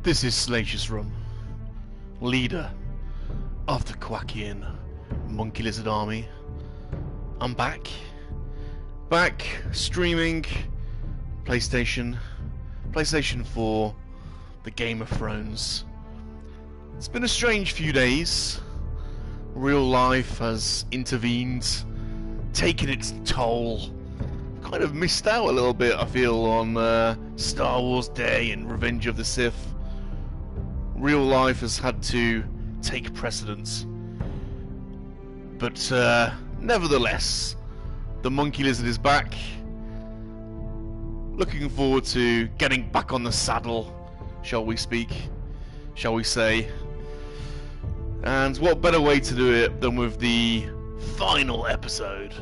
This is Salacious Rum, leader of the Kowakian Monkey-Lizard Army. I'm back streaming PlayStation 4, the Game of Thrones. It's been a strange few days. Real life has intervened, taken its toll. Kind of missed out a little bit, I feel, on Star Wars Day and Revenge of the Sith. Real life has had to take precedence. But nevertheless, the Monkey-Lizard is back. Looking forward to getting back on the saddle, shall we say. And what better way to do it than with the final episode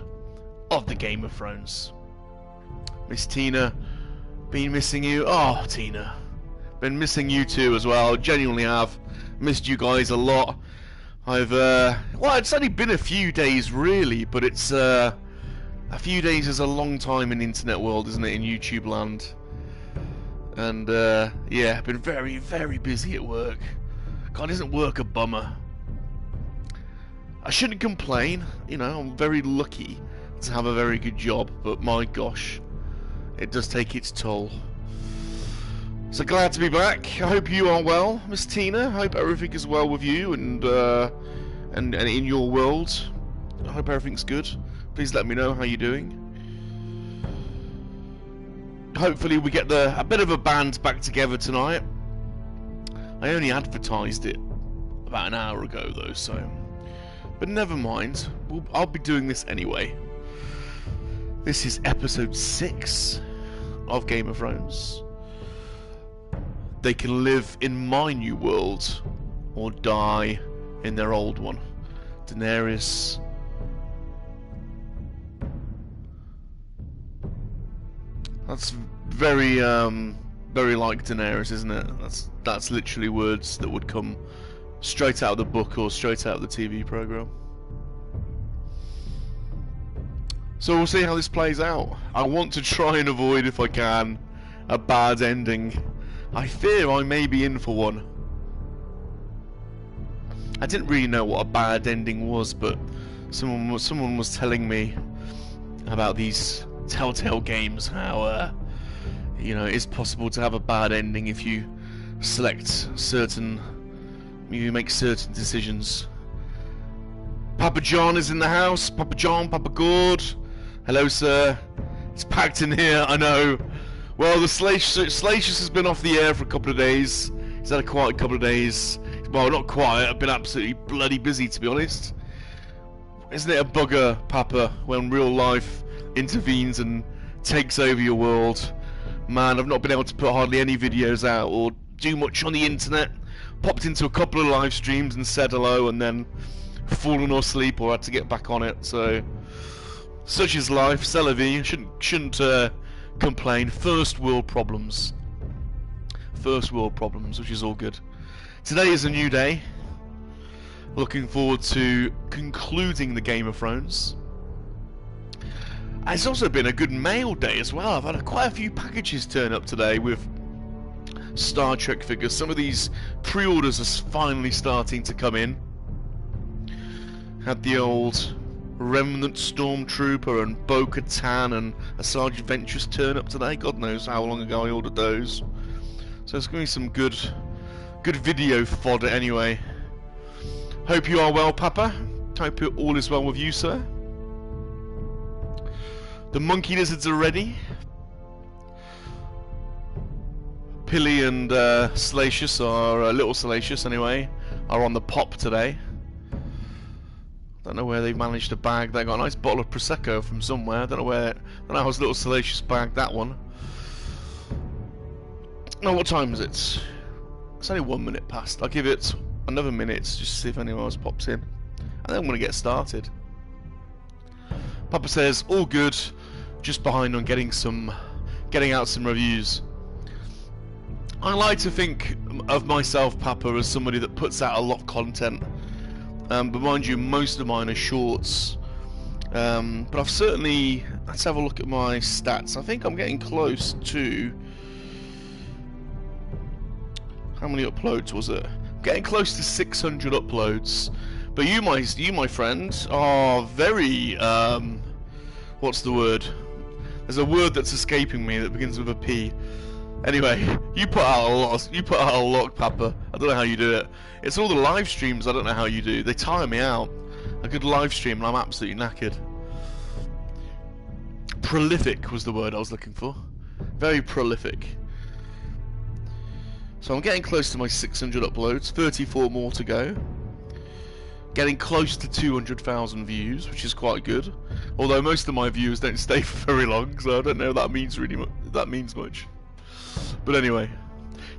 of the Game of Thrones. Miss Tina, been missing you. Oh, Tina, been missing you too as well. Genuinely have missed you guys a lot. Well, it's only been a few days really, but it's a few days is a long time in the internet world, isn't it, in YouTube land? And yeah, I've been very, very busy at work. God, isn't work a bummer? I shouldn't complain, you know, I'm very lucky to have a very good job, but my gosh, it does take its toll. So glad to be back. I hope you are well, Miss Tina. I hope everything is well with you and in your world. I hope everything's good. Please let me know how you're doing. Hopefully we get a bit of a band back together tonight. I only advertised it about an hour ago though, so... But never mind, I'll be doing this anyway. This is episode 6 of Game of Thrones. They can live in my new world or die in their old one. Daenerys. That's very like Daenerys, isn't it? That's literally words that would come straight out of the book or straight out of the TV program. So we'll see how this plays out. I want to try and avoid, if I can, a bad ending. I fear I may be in for one. I didn't really know what a bad ending was, but someone was telling me about these Telltale games, how you know, it is possible to have a bad ending if you you make certain decisions. Papa John is in the house. Papa John, Papa Gord. Hello, sir. It's packed in here, I know. Well, the Salacious has been off the air for a couple of days. He's had a quiet couple of days. Well, not quiet. I've been absolutely bloody busy, to be honest. Isn't it a bugger, Papa, when real life intervenes and takes over your world? Man, I've not been able to put hardly any videos out or do much on the internet. Popped into a couple of live streams and said hello and then fallen asleep or had to get back on it. So, such is life. C'est la vie. Shouldn't complain. First world problems, which is all good. Today is a new day. Looking forward to concluding the Game of Thrones. It's also been a good mail day as well. I've had quite a few packages turn up today with Star Trek figures. Some of these pre-orders are finally starting to come in. Had the old Remnant Stormtrooper and Bo-Katan and a Sergeant Ventress turn up today. God knows how long ago I ordered those. So it's going to be some good video fodder anyway. Hope you are well, Papa. Hope all is well with you, sir. The Monkey-Lizards are ready. Pilly and Salacious are little Salacious anyway, are on the pop today. Don't know where they've managed to bag. They got a nice bottle of Prosecco from somewhere. Don't know how his little Salacious bagged that one. No, what time is it? It's only 1 minute past. I'll give it another minute just to see if anyone else pops in, and then I'm gonna get started. Papa says all good, just behind on getting out some reviews. I like to think of myself, Papa, as somebody that puts out a lot of content. But mind you, most of mine are shorts. But I've certainly... Let's have a look at my stats. I think I'm getting close to How many uploads was it? Getting close to 600 uploads. But you, my friend, are very, what's the word? There's a word that's escaping me that begins with a P. Anyway, you put out a lot. You put out a lot, Papa. I don't know how you do it. It's all the live streams. I don't know how you do. They tire me out. A good live stream, and I'm absolutely knackered. Prolific was the word I was looking for. Very prolific. So I'm getting close to my 600 uploads. 34 more to go. Getting close to 200,000 views, which is quite good. Although most of my viewers don't stay for very long, so I don't know if that means much. But anyway,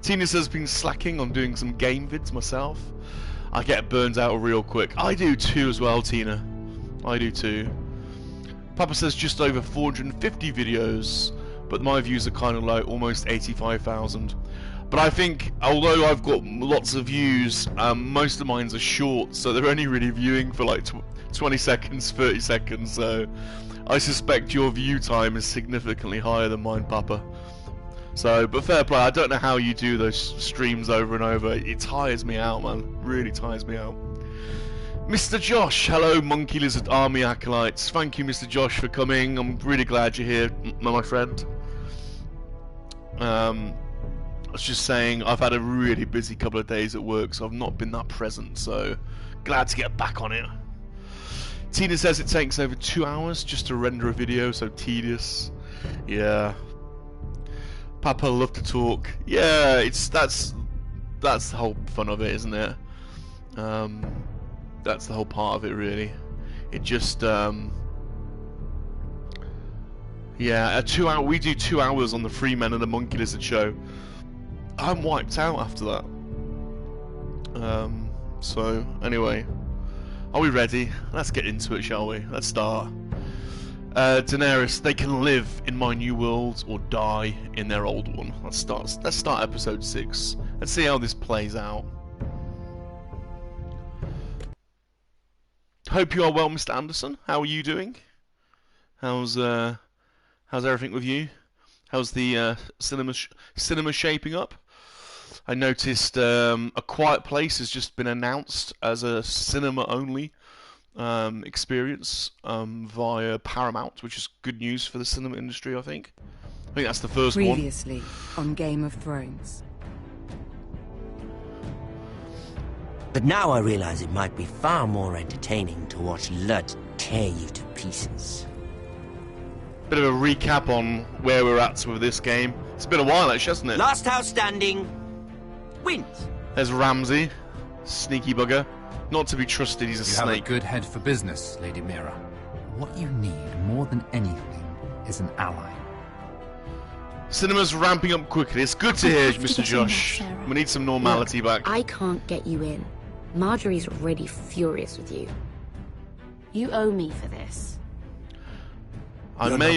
Tina says been slacking on doing some game vids myself. I get burned out real quick. I do too as well, Tina. I do too. Papa says just over 450 videos, but my views are kind of low, almost 85,000. But I think, although I've got lots of views, most of mine are short, so they're only really viewing for like 20 seconds, 30 seconds, so I suspect your view time is significantly higher than mine, Papa. So, but fair play, I don't know how you do those streams over and over. It tires me out, man. Really tires me out. Mr. Josh, hello Monkey-Lizard Army acolytes. Thank you, Mr. Josh, for coming. I'm really glad you're here, my friend. I was just saying, I've had a really busy couple of days at work, so I've not been that present, so glad to get back on it. Tina says it takes over 2 hours just to render a video, so tedious. Yeah. Papa love to talk. Yeah, that's the whole fun of it, isn't it? That's the whole part of it, really. It just yeah, we do 2 hours on the Free Men and the Monkey-Lizard show. I'm wiped out after that. So anyway, are we ready? Let's get into it, shall we? Let's start. Daenerys, they can live in my new world or die in their old one. Let's start episode 6. Let's see how this plays out. Hope you are well, Mr. Anderson. How are you doing? How's everything with you? How's the cinema shaping up? I noticed A Quiet Place has just been announced as a cinema-only experience via Paramount, which is good news for the cinema industry, I think. I think that's the first one. Previously on Game of Thrones. But now I realize it might be far more entertaining to watch Lud tear you to pieces. Bit of a recap on where we're at with this game. It's been a while, actually, hasn't it? Last house standing wins. There's Ramsay, sneaky bugger. Not to be trusted, he's a snake. You have a good head for business, Lady Mira. What you need more than anything is an ally. Cinema's ramping up quickly. It's good to hear, Mr. Josh. We need some normality back. I can't get you in. Marjorie's already furious with you. You owe me for this. I may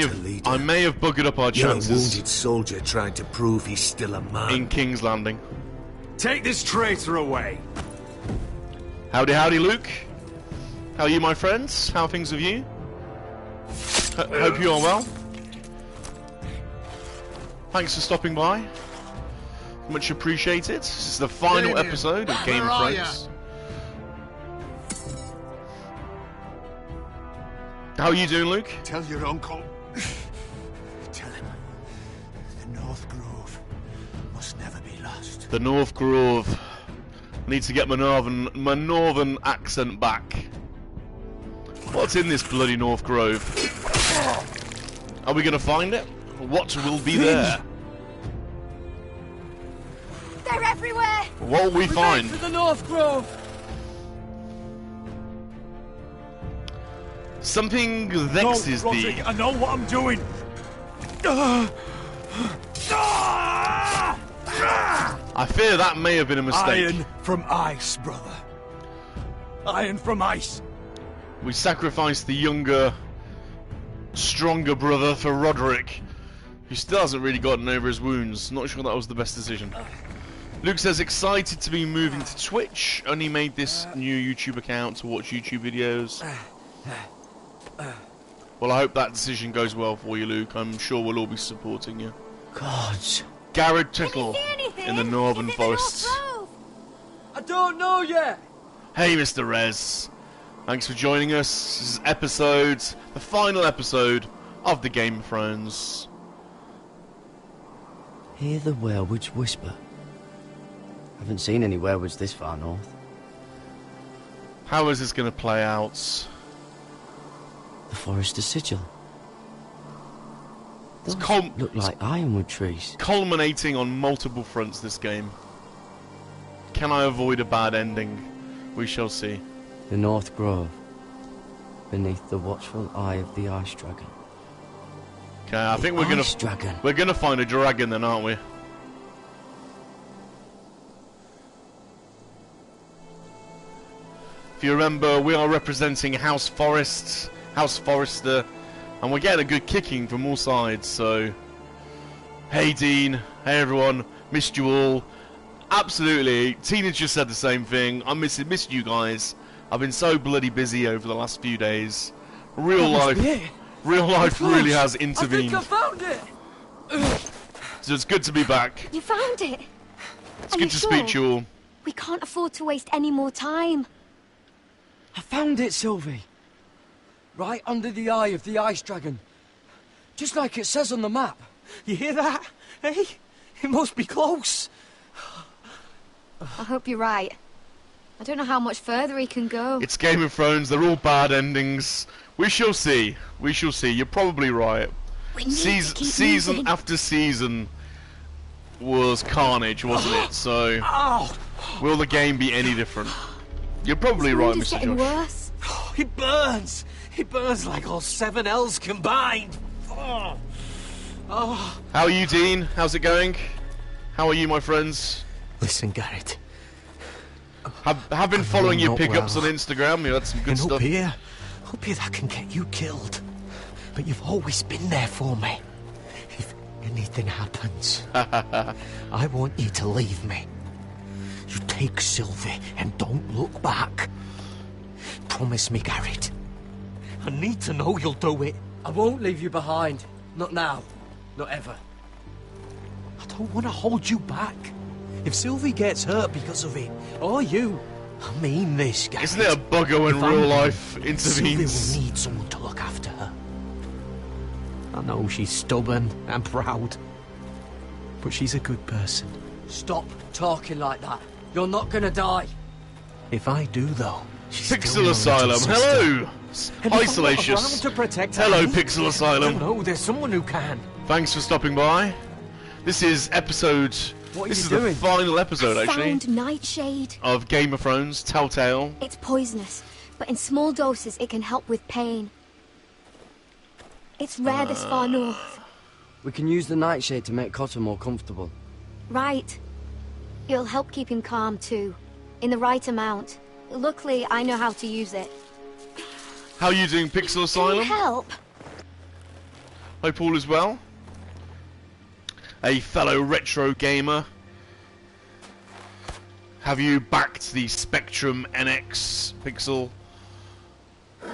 have buggered up our chances. You're a wounded soldier trying to prove he's still a man. In King's Landing. Take this traitor away. Howdy, howdy, Luke. How are you, my friends? How are things with you? Hope you are well. Thanks for stopping by. Much appreciated. This is the final episode of Game of Thrones. How are you doing, Luke? Tell your uncle. Tell him. The North Grove must never be lost. The North Grove. I need to get my northern accent back. What's in this bloody North Grove? Are we gonna find it? What will be there? They're everywhere! What will we find? For the North Grove. Something vexes thee. I know what I'm doing. I fear that may have been a mistake. Iron from ice, brother. Iron from ice. We sacrificed the younger, stronger brother for Roderick, who still hasn't really gotten over his wounds. Not sure that was the best decision. Luke says, excited to be moving to Twitch. Only made this new YouTube account to watch YouTube videos. Well, I hope that decision goes well for you, Luke. I'm sure we'll all be supporting you. Gods. Garrett Tittle. in the northern forests. I don't know yet. Hey, Mr. Rez. Thanks for joining us. This is the final episode of the Game of Thrones. Hear the werewolves whisper. Haven't seen any werewolves this far north. How is this going to play out? The Forester Sigil. It's Those look like ironwood trees. Culminating on multiple fronts, this game. Can I avoid a bad ending? We shall see. The North Grove. Beneath the watchful eye of the Ice Dragon. Okay, I think we're gonna find a dragon then, aren't we? If you remember, we are representing House Forester, and we're getting a good kicking from all sides, so... Hey Dean, hey everyone, missed you all. Absolutely, Tina just said the same thing. I missed you guys. I've been so bloody busy over the last few days. Real life really has intervened. I think I found it! So it's good to be back. You found it? It's good to speak to you all. We can't afford to waste any more time. I found it, Sylvie. Right under the eye of the Ice Dragon. Just like it says on the map. You hear that? Hey? It must be close. I hope you're right. I don't know how much further he can go. It's Game of Thrones, they're all bad endings. We shall see. We shall see. You're probably right. Season after season was carnage, wasn't it? So, will the game be any different? You're probably right, Mr. Josh. Worse. It burns. It burns like all 7 L's combined. Oh. How are you, Dean? How's it going? How are you, my friends? Listen, Garrett. Have been following your pickups on Instagram. You had some good stuff. Up here that can get you killed. But you've always been there for me. If anything happens, I want you to leave me. You take Sylvie and don't look back. Promise me, Garrett. I need to know you'll do it. I won't leave you behind. Not now. Not ever. I don't want to hold you back. If Sylvie gets hurt because of it, or you, I mean this, Garrett. Isn't it a bugger when real life intervenes? Sylvie will need someone to look after her. I know she's stubborn and proud, but she's a good person. Stop talking like that. You're not gonna die. If I do, though, she's Pixel Asylum. Hello, hi Salacious. Hello, Pixel Asylum. No, there's someone who can. Thanks for stopping by. This is episode. This is the final episode, actually. Found Nightshade of Game of Thrones, Telltale. It's poisonous, but in small doses it can help with pain. It's rare this far north. We can use the nightshade to make Cotter more comfortable. Right. It'll help keep him calm too, in the right amount. Luckily, I know how to use it. How are you doing, Pixel Asylum? Can you help? Hope all is well. A fellow retro gamer. Have you backed the Spectrum NX, Pixel?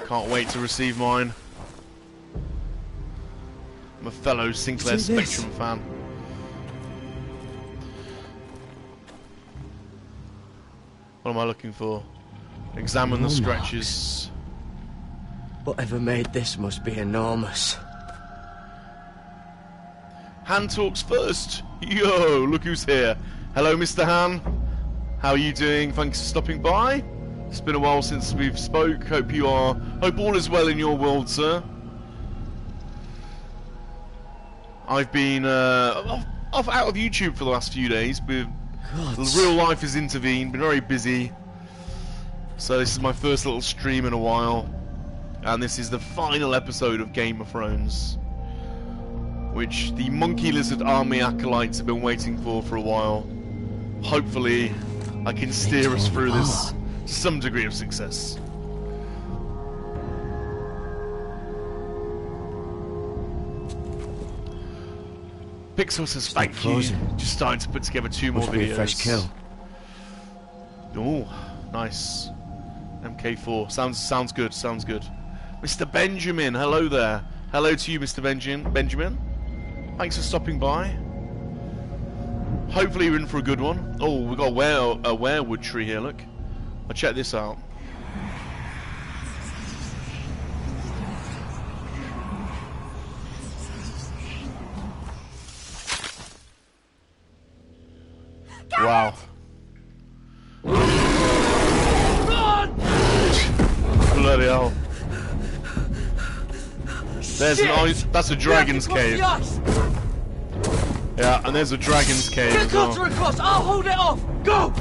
Can't wait to receive mine. I'm a fellow Sinclair Spectrum fan. What am I looking for? Examine the scratches. Whatever made this must be enormous. Han talks first. Yo, look who's here. Hello, Mr. Han. How are you doing? Thanks for stopping by. It's been a while since we've spoke. Hope all is well in your world, sir. I've been out of YouTube for the last few days. Real life has intervened. Been very busy. So this is my first little stream in a while, and this is the final episode of Game of Thrones, which the Monkey-Lizard Army acolytes have been waiting for a while. Hopefully, I can steer us through this to some degree of success. Pixel says thank you. Just starting to put together 2 more videos. Be a fresh kill. Oh, nice. MK4. Sounds good. Sounds good. Mr. Benjamin, hello there. Hello to you, Mr. Benjamin. Thanks for stopping by. Hopefully we're in for a good one. Oh, we've got a werewood tree here, look. I'll check this out. Wow. Run! Bloody hell. There's Shit! an ice, that's a dragon's We have cave. to cross the ice. Yeah, and there's a dragon's cave Get as well. closer across. I'll hold it off. Go!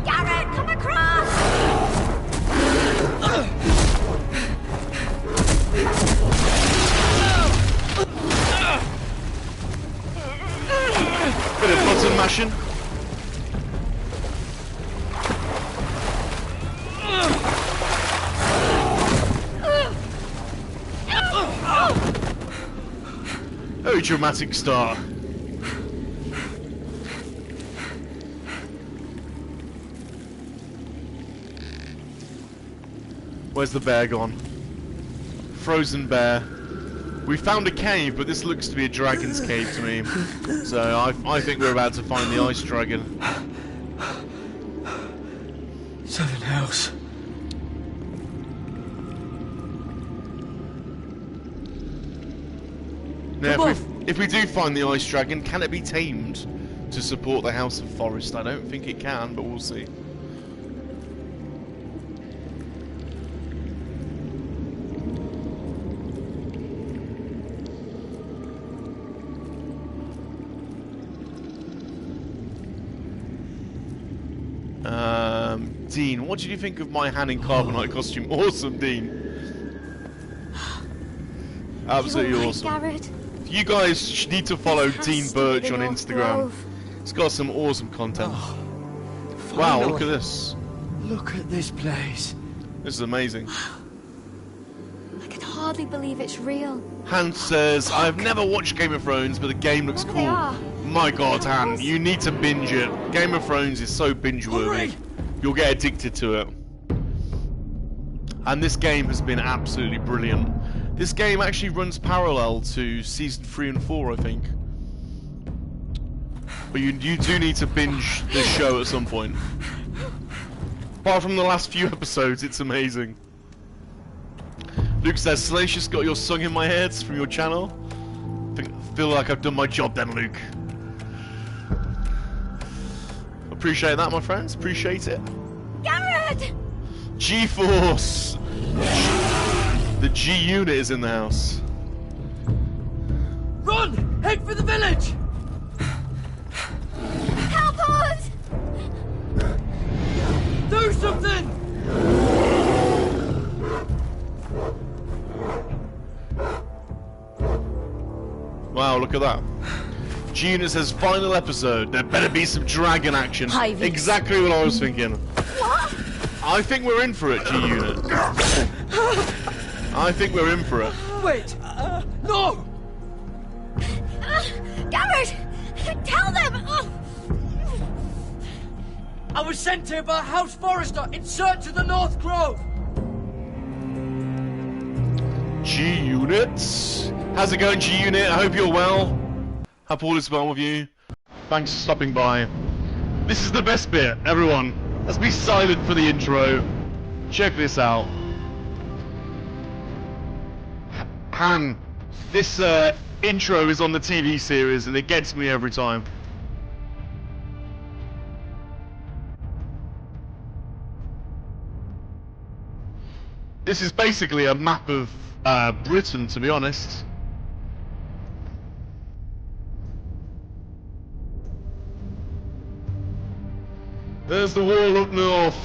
Garrett, come across! Bit of button mashing. Very dramatic start. Where's the bear gone? Frozen bear. We found a cave, but this looks to be a dragon's cave to me. So I think we're about to find the ice dragon. Seven Hells. Now, if we do find the ice dragon, can it be tamed to support the House of Forest? I don't think it can, but we'll see. Dean, what did you think of my hand in carbonite costume? Awesome, Dean. Absolutely You all right, awesome. Garrett? You guys need to follow It has Dean to be Birch the on North Instagram. Grove. It's got some awesome content. Wow, Finally. look at this. Look at this place. This is amazing. I can hardly believe it's real. Han says, I've never watched Game of Thrones, but the game looks Whatever they cool. are. My god, Han, you need to binge it. Game of Thrones is so binge-worthy. Hurry! You'll get addicted to it. And this game has been absolutely brilliant. This game actually runs parallel to Season 3 and 4, I think. But you do need to binge this show at some point. Apart from the last few episodes, it's amazing. Luke says, Salacious got your song in my head from your channel. Feel like I've done my job then, Luke. Appreciate that, my friends. Appreciate it. Garrett! G-Force! The G-Unit is in the house. Run! Head for the village! Help us! Do something! Wow, look at that. G-Unit says, final episode. There better be some dragon action. Ivy. Exactly what I was thinking. What? I think we're in for it, G-Unit. I think we're in for it. Wait! No! Garrett! Tell them! Oh. I was sent here by a House Forester in search of the North Grove! G-Unit. How's it going, G-Unit? I hope you're well. Hope all is well with you. Thanks for stopping by. This is the best bit, everyone. Let's be silent for the intro. Check this out. Han, this intro is on the TV series and it gets me every time. This is basically a map of Britain, to be honest. There's the wall up north.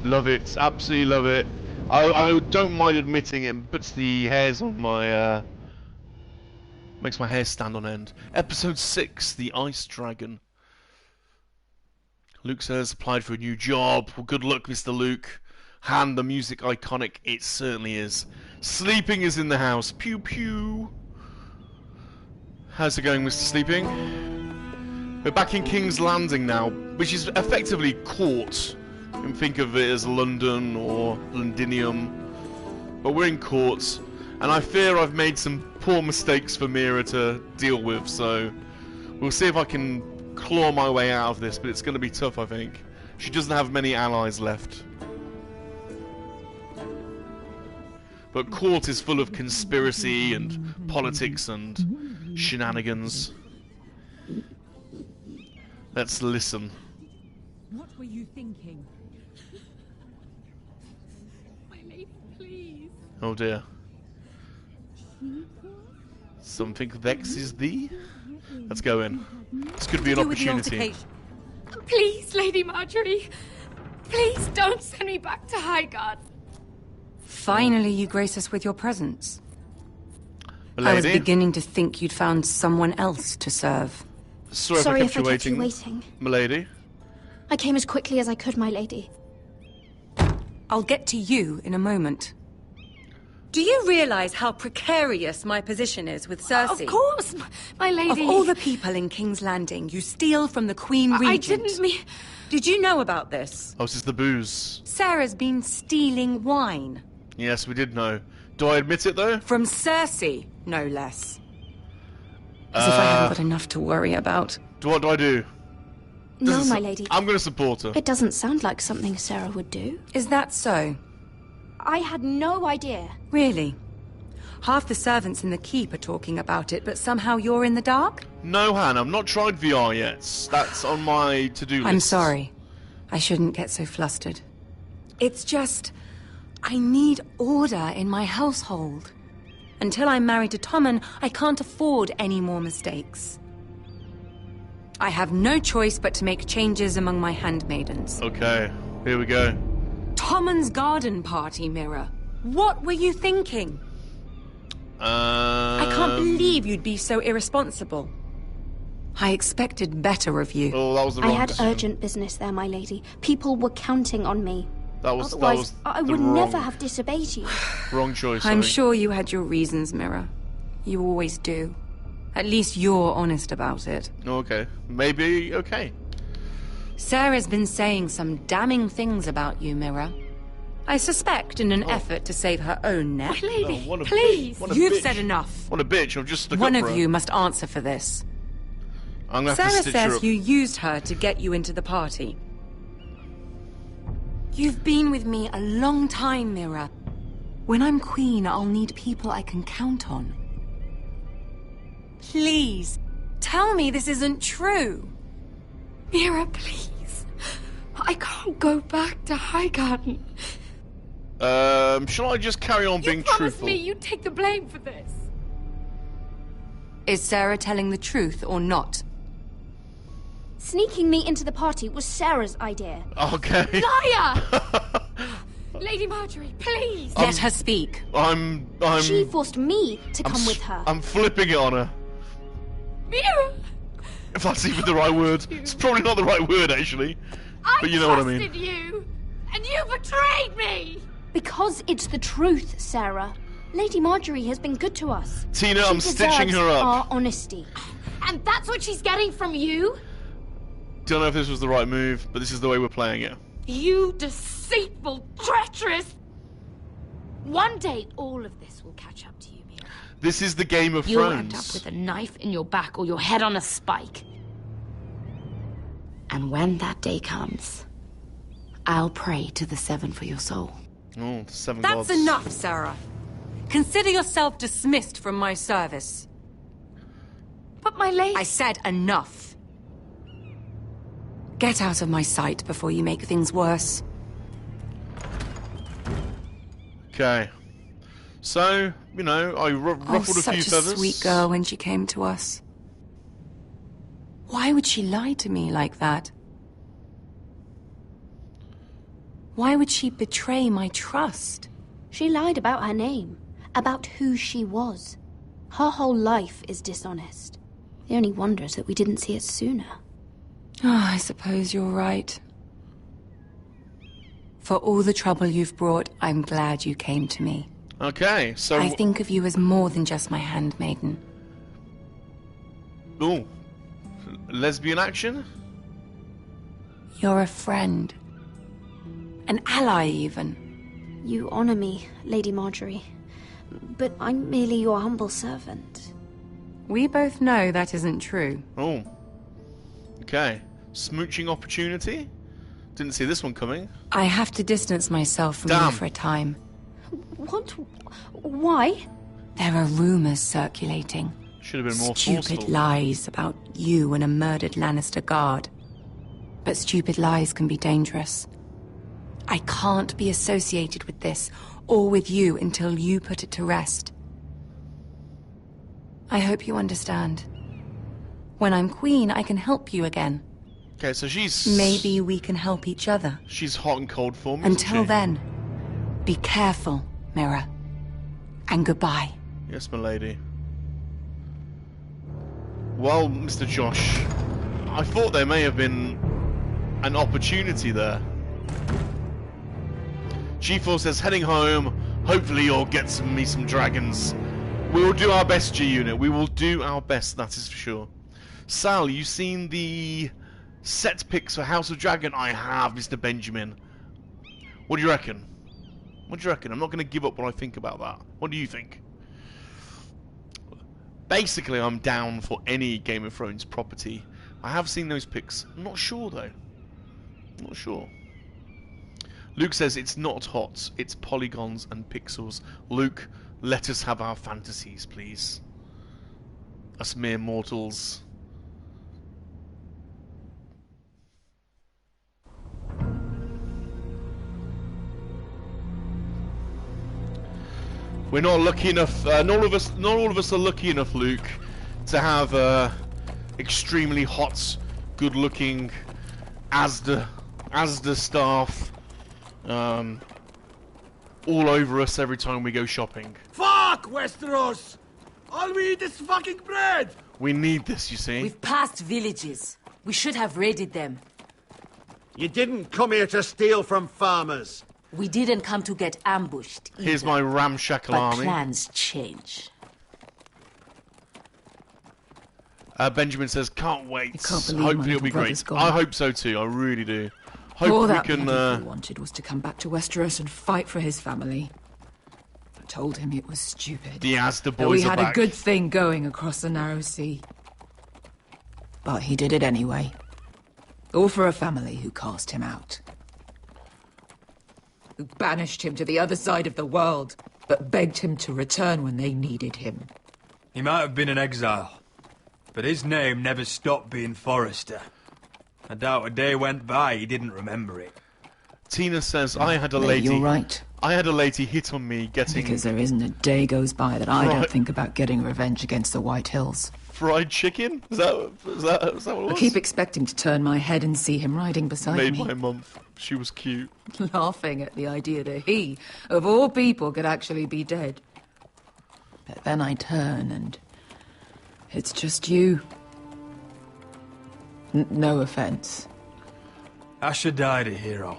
Love it, absolutely love it. I don't mind admitting it puts the hairs on my, makes my hair stand on end. Episode 6, The Ice Dragon. Luke says, applied for a new job. Well, good luck, Mr. Luke. Han, the music iconic, it certainly is. Sleeping is in the house. Pew pew. How's it going, Mr. Sleeping? We're back in King's Landing now, which is effectively court. You can think of it as London or Londinium. But we're in court, and I fear I've made some poor mistakes for Mira to deal with, so we'll see if I can claw my way out of this, but it's going to be tough, I think. She doesn't have many allies left. But court is full of conspiracy and politics and shenanigans. Let's listen. What were you thinking? My lady, please. Oh dear. Something vexes thee? Let's go in. This could be an opportunity. Please, Lady Marjorie. Please don't send me back to Highgarden. Finally, you grace us with your presence. Lady? I was beginning to think you'd found someone else to serve. Sorry if I kept you waiting. Milady? I came as quickly as I could, my lady. I'll get to you in a moment. Do you realize how precarious my position is with Cersei? Of course, my lady. Of all the people in King's Landing, you steal from the Queen Regent. I didn't mean... Did you know about this? Oh, this is the booze. Sarah's been stealing wine. Yes, we did know. Do I admit it, though? From Cersei, no less. As if I haven't got enough to worry about. What do I do? No, my lady. I'm going to support her. It doesn't sound like something Sarah would do. Is that so? I had no idea. Really? Half the servants in the keep are talking about it, but somehow you're in the dark? No, Han, I've not tried VR yet. That's on my to-do list. I'm sorry. I shouldn't get so flustered. It's just... I need order in my household. Until I'm married to Tommen, I can't afford any more mistakes. I have no choice but to make changes among my handmaidens. Okay, here we go. Tommen's garden party, Mira. What were you thinking? I can't believe you'd be so irresponsible. I expected better of you. Oh, that was the wrong I had decision. urgent business there, my lady. People were counting on me. Otherwise, I would never have disobeyed you. Wrong choice. I'm sure you had your reasons, Mira. You always do. At least you're honest about it. Okay. Maybe okay. Sarah's been saying some damning things about you, Mira. I suspect in an effort to save her own neck. My lady, what a please. What a You've bitch. said enough. What a bitch. I've just stuck One up of for you her. must answer for this. I'm going to have Sarah to stitch her says up. you used her to get you into the party. You've been with me a long time, Mira. When I'm queen, I'll need people I can count on. Please, tell me this isn't true. Mira, please. I can't go back to Highgarden. Shall I just carry on being You promised truthful? me you'd take the blame for this. Is Sarah telling the truth or not? Sneaking me into the party was Sarah's idea. Okay. Liar! Lady Marjorie, please. Let her speak. I'm She forced me to come with her. I'm flipping it on her. Mira! If that's even the right word. It's probably not the right word, actually. But you know what I mean. trusted you, and you betrayed me! Because it's the truth, Sarah. Lady Marjorie has been good to us. Tina, She I'm stitching deserves her up. our honesty. And that's what she's getting from you? Don't know if this was the right move, but this is the way we're playing it. You deceitful, treacherous... One day, all of this will catch up to you, Mira. This is the Game of You'll Thrones. end up with a knife in your back or your head on a spike. And when that day comes, I'll pray to the Seven for your soul. Oh, the seven That's gods. enough, Sarah. Consider yourself dismissed from my service. But my lady... I said enough. Get out of my sight before you make things worse. Okay. So, you know, I ruffled a few such feathers. a sweet girl when she came to us. Why would she lie to me like that? Why would she betray my trust? She lied about her name, about who she was. Her whole life is dishonest. The only wonder is that we didn't see it sooner. Oh, I suppose you're right. For all the trouble you've brought, I'm glad you came to me. Okay, so... I think of you as more than just my handmaiden. Ooh. Lesbian action? You're a friend. An ally, even. You honor me, Lady Marjorie. But I'm merely your humble servant. We both know that isn't true. Oh. Okay. Smooching opportunity? Didn't see this one coming. I have to distance myself from you for a time. What? Why? There are rumors circulating. Should have been more Stupid forceful. lies about you and a murdered Lannister guard. But stupid lies can be dangerous. I can't be associated with this, or with you, until you put it to rest. I hope you understand. When I'm queen, I can help you again. Okay, so she's... Maybe we can help each other. She's hot and cold for me, Until then, be careful, Mira. And goodbye. Yes, my lady. Well, Mr. Josh, I thought there may have been an opportunity there. G4 says, heading home. Hopefully you'll get me some dragons. We will do our best, G-Unit. We will do our best, that is for sure. Sal, you seen the set pics for House of Dragon? I have, Mr. Benjamin. What do you reckon? What do you reckon? I'm not going to give up what I think about that. What do you think? Basically, I'm down for any Game of Thrones property. I have seen those pics. I'm not sure, though. Not sure. Luke says it's not hot, it's polygons and pixels. Luke, let us have our fantasies, please. Us mere mortals. We're not lucky enough. Not all of us are lucky enough, Luke, to have extremely hot, good-looking Asda staff all over us every time we go shopping. Fuck Westeros! All we eat is fucking bread! We need this, you see. We've passed villages. We should have raided them. You didn't come here to steal from farmers. We didn't come to get ambushed either. Here's my ramshackle army. But plans change. Benjamin says, can't wait. Can't believe Hopefully it'll be great. Gone. I hope so too, I really do. Hope All we that can bloody wanted was to come back to Westeros and fight for his family. I told him it was stupid. the Asda That boys we are had back. a good thing going across the narrow sea. But he did it anyway. All for a family who cast him out. Who banished him to the other side of the world, but begged him to return when they needed him. He might have been in exile, but his name never stopped being Forrester. I doubt a day went by he didn't remember it. Tina says, I had a Maybe lady... you're right. I had a lady hit on me getting... Because there isn't a day goes by that I Right. don't think about getting revenge against the White Hills. Fried chicken? Is that what it was? I keep expecting to turn my head and see him riding beside Made me. my month. She was cute. Laughing at the idea that he, of all people, could actually be dead. But then I turn and it's just you. No offense. Asher died a hero.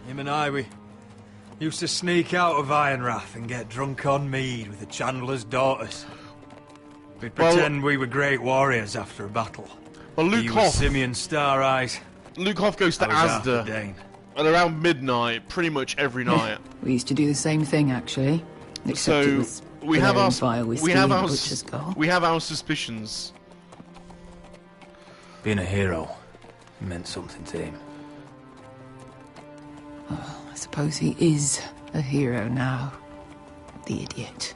Him and I, we used to sneak out of Ironrath and get drunk on mead with the Chandler's daughters. We'd pretend we were great warriors after a battle. Well, Luke He was Hoff... Simeon Star Eyes. Luke Hoff goes to I was Arthur Asda Dane. at around midnight, pretty much every night. We used to do the same thing, actually. Except it was we have our vile whiskey we have and our butcher's gall. we have our suspicions. Being a hero meant something to him. Oh, I suppose he is a hero now. The idiot.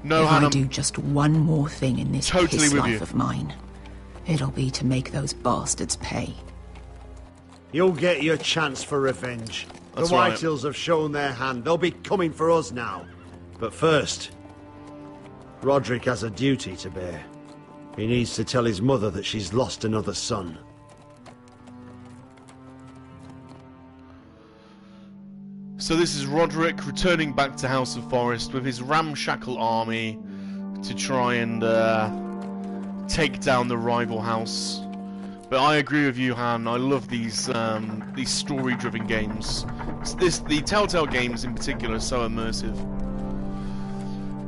No, if Hannah, I do just one more thing in this Totally piss with life you. of mine, it'll be to make those bastards pay. You'll get your chance for revenge. That's the right. Whitehills have shown their hand. They'll be coming for us now. But first, Roderick has a duty to bear. He needs to tell his mother that she's lost another son. So this is Roderick returning back to House of Forest with his ramshackle army to try and take down the rival house. But I agree with you, Han. I love these story-driven games. The Telltale games in particular are so immersive.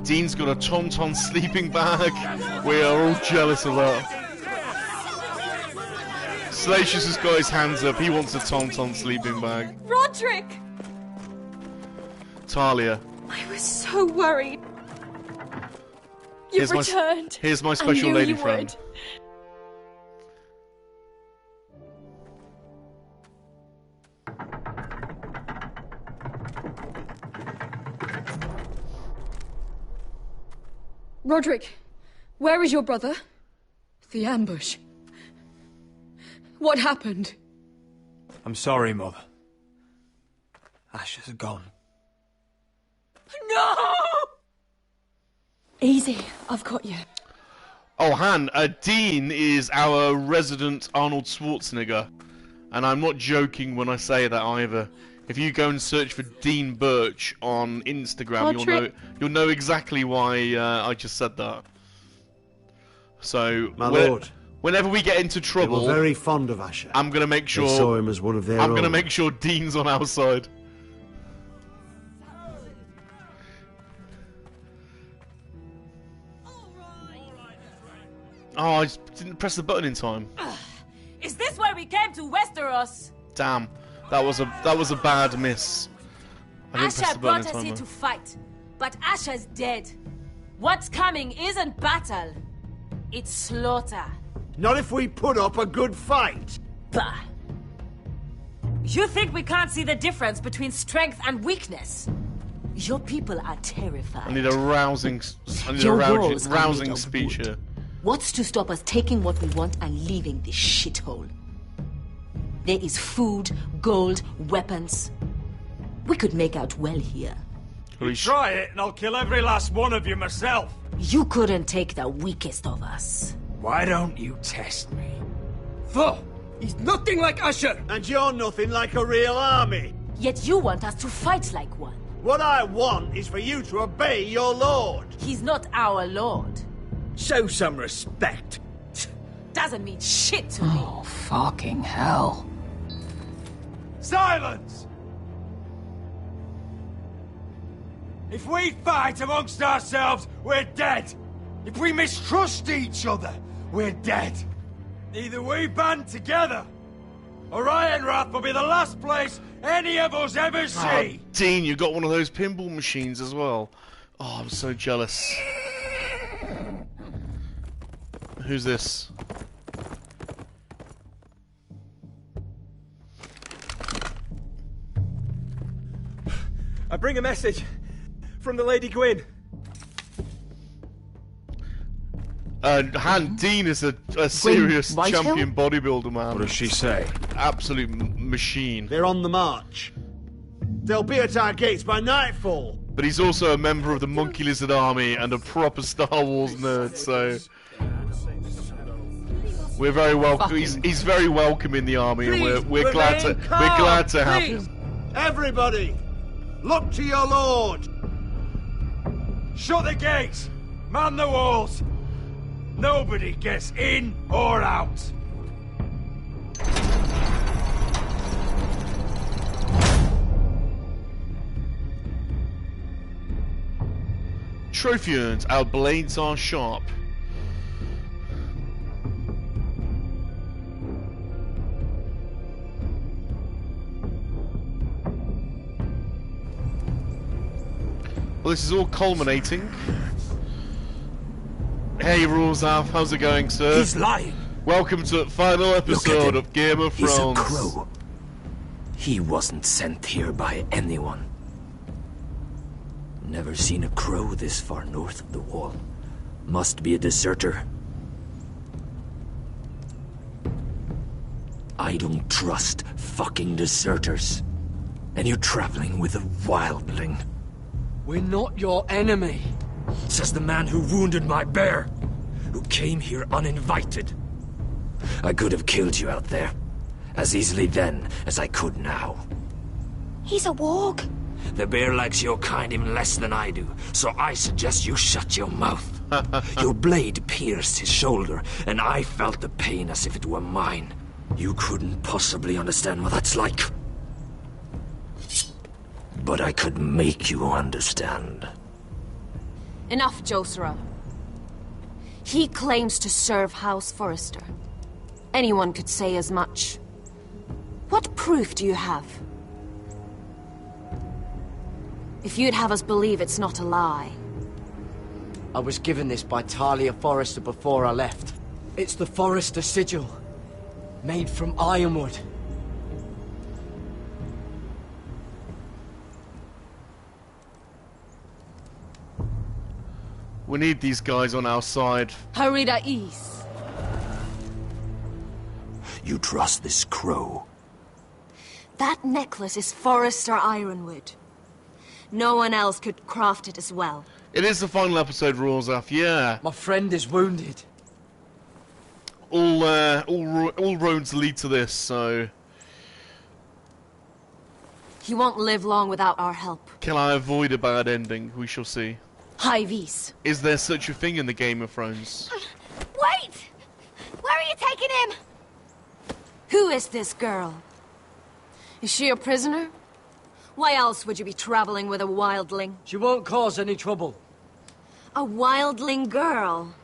Dean's got a Tauntaun sleeping bag. We are all jealous of that. Salacious has got his hands up. He wants a Tauntaun sleeping bag. Roderick! Talia. I was so worried. You've returned. Here's my special lady friend. Roderick, where is your brother? The ambush. What happened? I'm sorry, Mother. Asher's gone. No! Easy, I've got you. Oh, Han, Dean is our resident Arnold Schwarzenegger. And I'm not joking when I say that either. If you go and search for Dean Birch on Instagram, you'll know exactly why I just said that. So, my lord, whenever we get into trouble, they were very fond of Asher. I'm gonna make sure they saw him as one of their I'm own. gonna make sure Dean's on our side. Oh, I just didn't press the button in time. Is this why we came to Westeros? Damn, that was a bad miss. I didn't press Asher the brought button in us time. here to fight, but Asher's dead. What's coming isn't battle, it's slaughter. Not if we put up a good fight. Bah! You think we can't see the difference between strength and weakness? Your people are terrified. I need a rousing speech here. What's to stop us taking what we want and leaving this shithole? There is food, gold, weapons. We could make out well here. You try it and I'll kill every last one of you myself. You couldn't take the weakest of us. Why don't you test me? For he's nothing like Asher. And you're nothing like a real army. Yet you want us to fight like one. What I want is for you to obey your lord. He's not our lord. Show some respect. Doesn't mean shit to me. Oh, fucking hell. Silence! If we fight amongst ourselves, we're dead. If we mistrust each other, we're dead. Either we band together, or Ironwrath will be the last place any of us ever see. Oh, Dean, you got one of those pinball machines as well. Oh, I'm so jealous. Who's this? I bring a message from the Lady Gwyn. Han, Dean is a serious champion bodybuilder, man. What does she say? Absolute machine. They're on the march. They'll be at our gates by nightfall. But he's also a member of the Monkey-Lizard Army and a proper Star Wars nerd, so we're very welcome. He's very welcome in the army, and we're glad to have him. Everybody, look to your lord. Shut the gates. Man the walls. Nobody gets in or out. Trophy urns, our blades are sharp. Well, this is all culminating. Hey, Rulzaf, how's it going, sir? He's lying. Welcome to the final episode of Game of Thrones. He's a crow. He wasn't sent here by anyone. Never seen a crow this far north of the wall. Must be a deserter. I don't trust fucking deserters. And you're traveling with a wildling. We're not your enemy. Says the man who wounded my bear, who came here uninvited. I could have killed you out there, as easily then as I could now. He's a warg. The bear likes your kind even less than I do, so I suggest you shut your mouth. Your blade pierced his shoulder, and I felt the pain as if it were mine. You couldn't possibly understand what that's like. But I could make you understand. Enough, jester. He claims to serve House Forrester. Anyone could say as much. What proof do you have? If you'd have us believe it's not a lie. I was given this by Talia Forrester before I left. It's the Forrester sigil, made from ironwood. We need these guys on our side. Harida East. You trust this crow? That necklace is Forrester ironwood. No one else could craft it as well. It is the final episode, Rorzaf, yeah. My friend is wounded. All roads lead to this, so... He won't live long without our help. Can I avoid a bad ending? We shall see. High Vis. Is there such a thing in the Game of Thrones? Wait! Where are you taking him? Who is this girl? Is she a prisoner? Why else would you be traveling with a wildling? She won't cause any trouble. A wildling girl?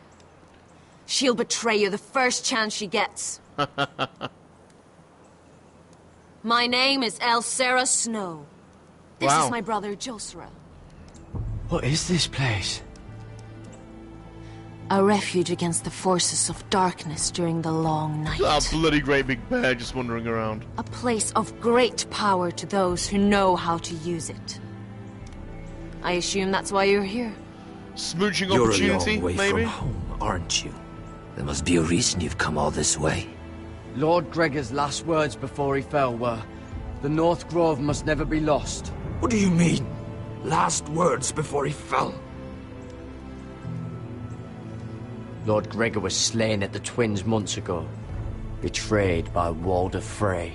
She'll betray you the first chance she gets. My name is Elsera Snow. This is my brother, Josra. What is this place? A refuge against the forces of darkness during the long night. That bloody great big bear just wandering around. A place of great power to those who know how to use it. I assume that's why you're here. Smooching You're opportunity, a long way maybe? from home, aren't you? There must be a reason you've come all this way. Lord Gregor's last words before he fell were, "The North Grove must never be lost." What do you mean? Last words before he fell? Lord Gregor was slain at the Twins months ago, betrayed by Walder Frey.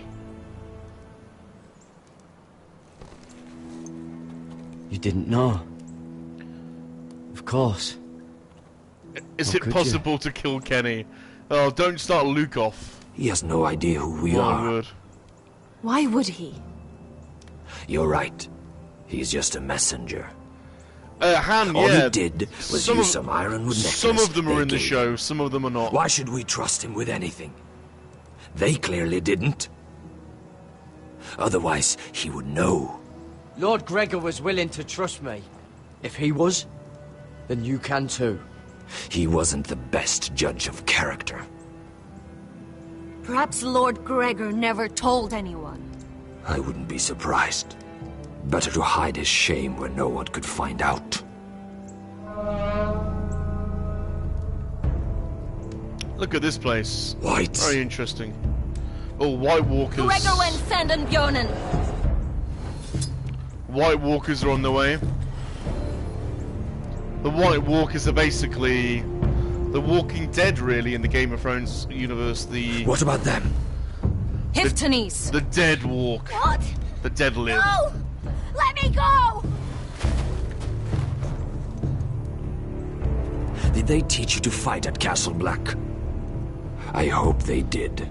You didn't know? Of course. Is How it could possible to kill Kenny? Oh, don't start Luke off. He has no idea who we My are. word. Why would he? You're right. He's just a messenger. Han, All yeah. he did was some use of- some ironwood necklace. Some of them are they in the gave show, him. some of them are not. Why should we trust him with anything? They clearly didn't. Otherwise, he would know. Lord Gregor was willing to trust me. If he was, then you can too. He wasn't the best judge of character. Perhaps Lord Gregor never told anyone. I wouldn't be surprised. Better to hide his shame where no one could find out. Look at this place. White. Very interesting. Oh, White Walkers. Gregor went Sanden Bjornen. White Walkers are on the way. The White Walkers are basically the Walking Dead, really, in the Game of Thrones universe. What about them? Hiftones. The dead walk. What? The dead live. No! Let me go! Did they teach you to fight at Castle Black? I hope they did.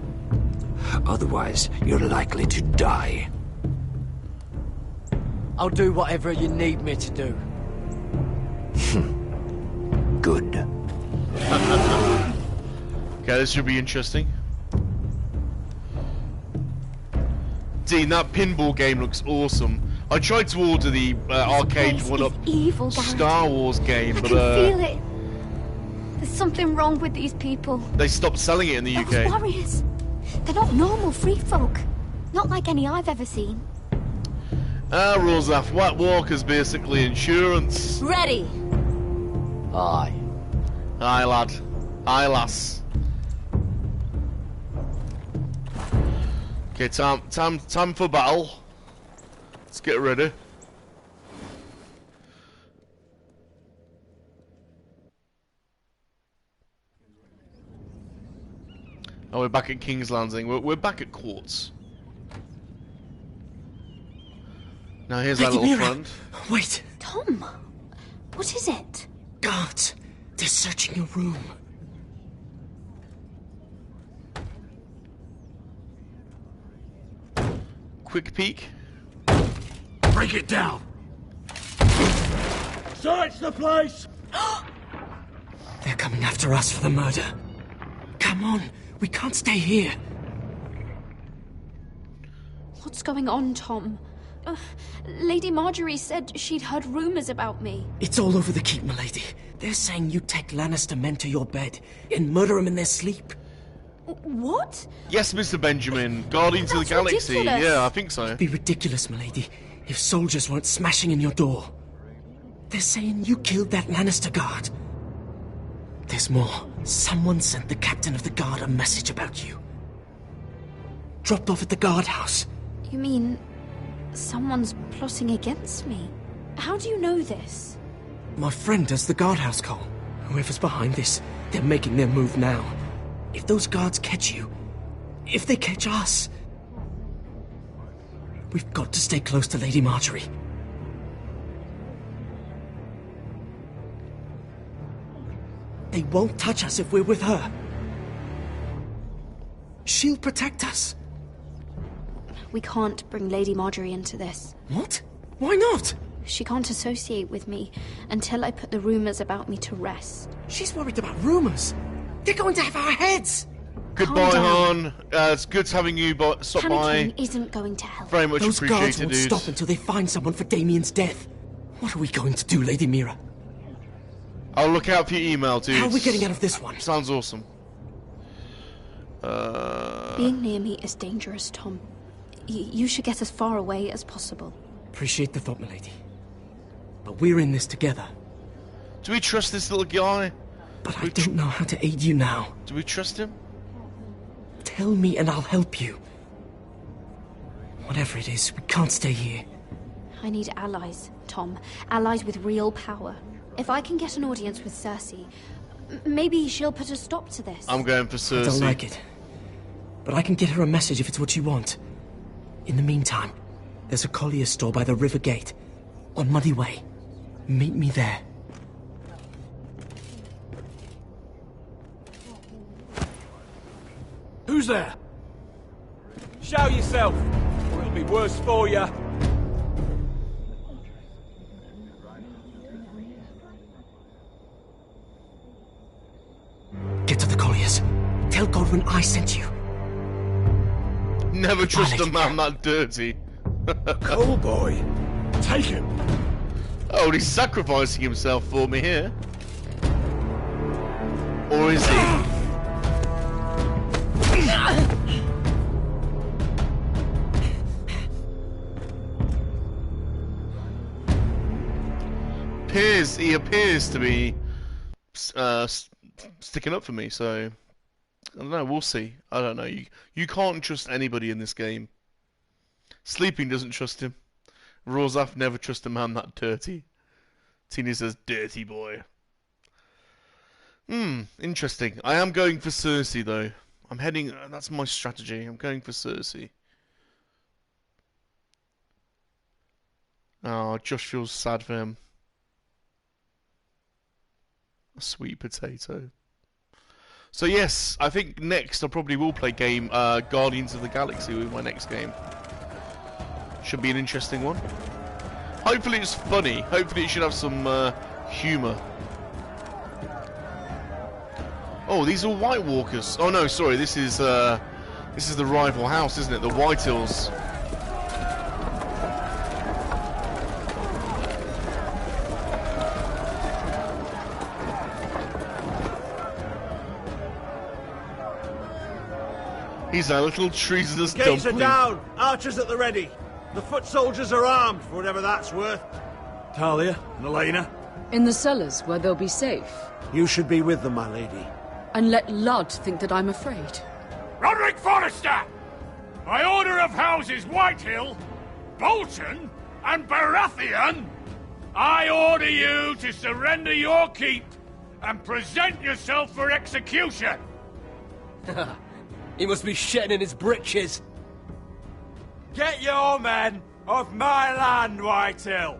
Otherwise, you're likely to die. I'll do whatever you need me to do. Good. Okay, this should be interesting. Dean, that pinball game looks awesome. I tried to order the arcade one-up evil, Garrett. Star Wars game, I but can feel it. There's something wrong with these people. they stopped selling it in the Those UK. warriors. They're not normal free folk. Not like any I've ever seen. Rorzaf, White Walker's basically insurance. Ready. Aye. Aye, lad. Aye, lass. Okay, time for battle. Let's get ready. Oh, we're back at King's Landing. We're back at Quartz. Now here's our Lady little Mira, friend. Wait. Tom, what is it? Guards. They're searching your room. Quick peek. Break it down. Search the place. They're coming after us for the murder. Come on, we can't stay here. What's going on, Tom? Lady Marjorie said she'd heard rumors about me. It's all over the keep, milady. They're saying you take Lannister men to your bed and murder them in their sleep. What? Yes, Mr. Benjamin. Guardians of the Galaxy. Ridiculous. Yeah, I think so. It'd be ridiculous, milady, if soldiers weren't smashing in your door. They're saying you killed that Lannister guard. There's more. Someone sent the captain of the guard a message about you. Dropped off at the guardhouse. You mean someone's plotting against me? How do you know this? My friend does the guardhouse call. Whoever's behind this, they're making their move now. If those guards catch you, if they catch us, we've got to stay close to Lady Marjorie. They won't touch us if we're with her. She'll protect us. We can't bring Lady Marjorie into this. What? Why not? She can't associate with me until I put the rumors about me to rest. She's worried about rumors. They're going to have our heads. Goodbye, Han. It's good having you stop by. Panicking isn't going to help. Very much Those guards appreciated, won't dude. stop until they find someone for Damien's death. What are we going to do, Lady Mira? I'll look out for your email, dude. How are we getting out of this one? Sounds awesome. Being near me is dangerous, Tom. You should get as far away as possible. Appreciate the thought, milady. But we're in this together. Do we trust this little guy? But I don't know how to aid you now. Do we trust him? Tell me and I'll help you. Whatever it is, we can't stay here. I need allies, Tom. Allies with real power. If I can get an audience with Cersei, maybe she'll put a stop to this. I'm going for Cersei. I don't like it. But I can get her a message if it's what you want. In the meantime, there's a collier's store by the river gate. On Muddy Way. Meet me there. Who's there? Show yourself, or it'll be worse for you. Get to the colliers. Tell Godwin I sent you. Never trust a man that dirty. Cool boy. Take him. Oh, he's sacrificing himself for me here. Or is he? He appears to be sticking up for me, so I don't know, we'll see. I don't know. You can't trust anybody in this game. Sleeping doesn't trust him. Rozaf never trusts a man that dirty. Tina says, dirty boy. Interesting. I am going for Cersei, though. I'm heading... that's my strategy. I'm going for Cersei. Oh, Josh feels sad for him. A sweet potato. So yes, I think next I probably will play Guardians of the Galaxy with my next game. Should be an interesting one. Hopefully it's funny. Hopefully it should have some humour. Oh, these are White Walkers. Oh no, sorry. This is the rival house, isn't it? The Whitehills. He's a little treasonous Gates dumpling. are down. Archers at the ready. The foot soldiers are armed, for whatever that's worth. Talia and Elena? In the cellars, where they'll be safe. You should be with them, my lady. And let Ludd think that I'm afraid. Roderick Forrester! By order of Houses Whitehill, Bolton, and Baratheon, I order you to surrender your keep and present yourself for execution! He must be shitting in his britches. Get your men off my land, Whitehill.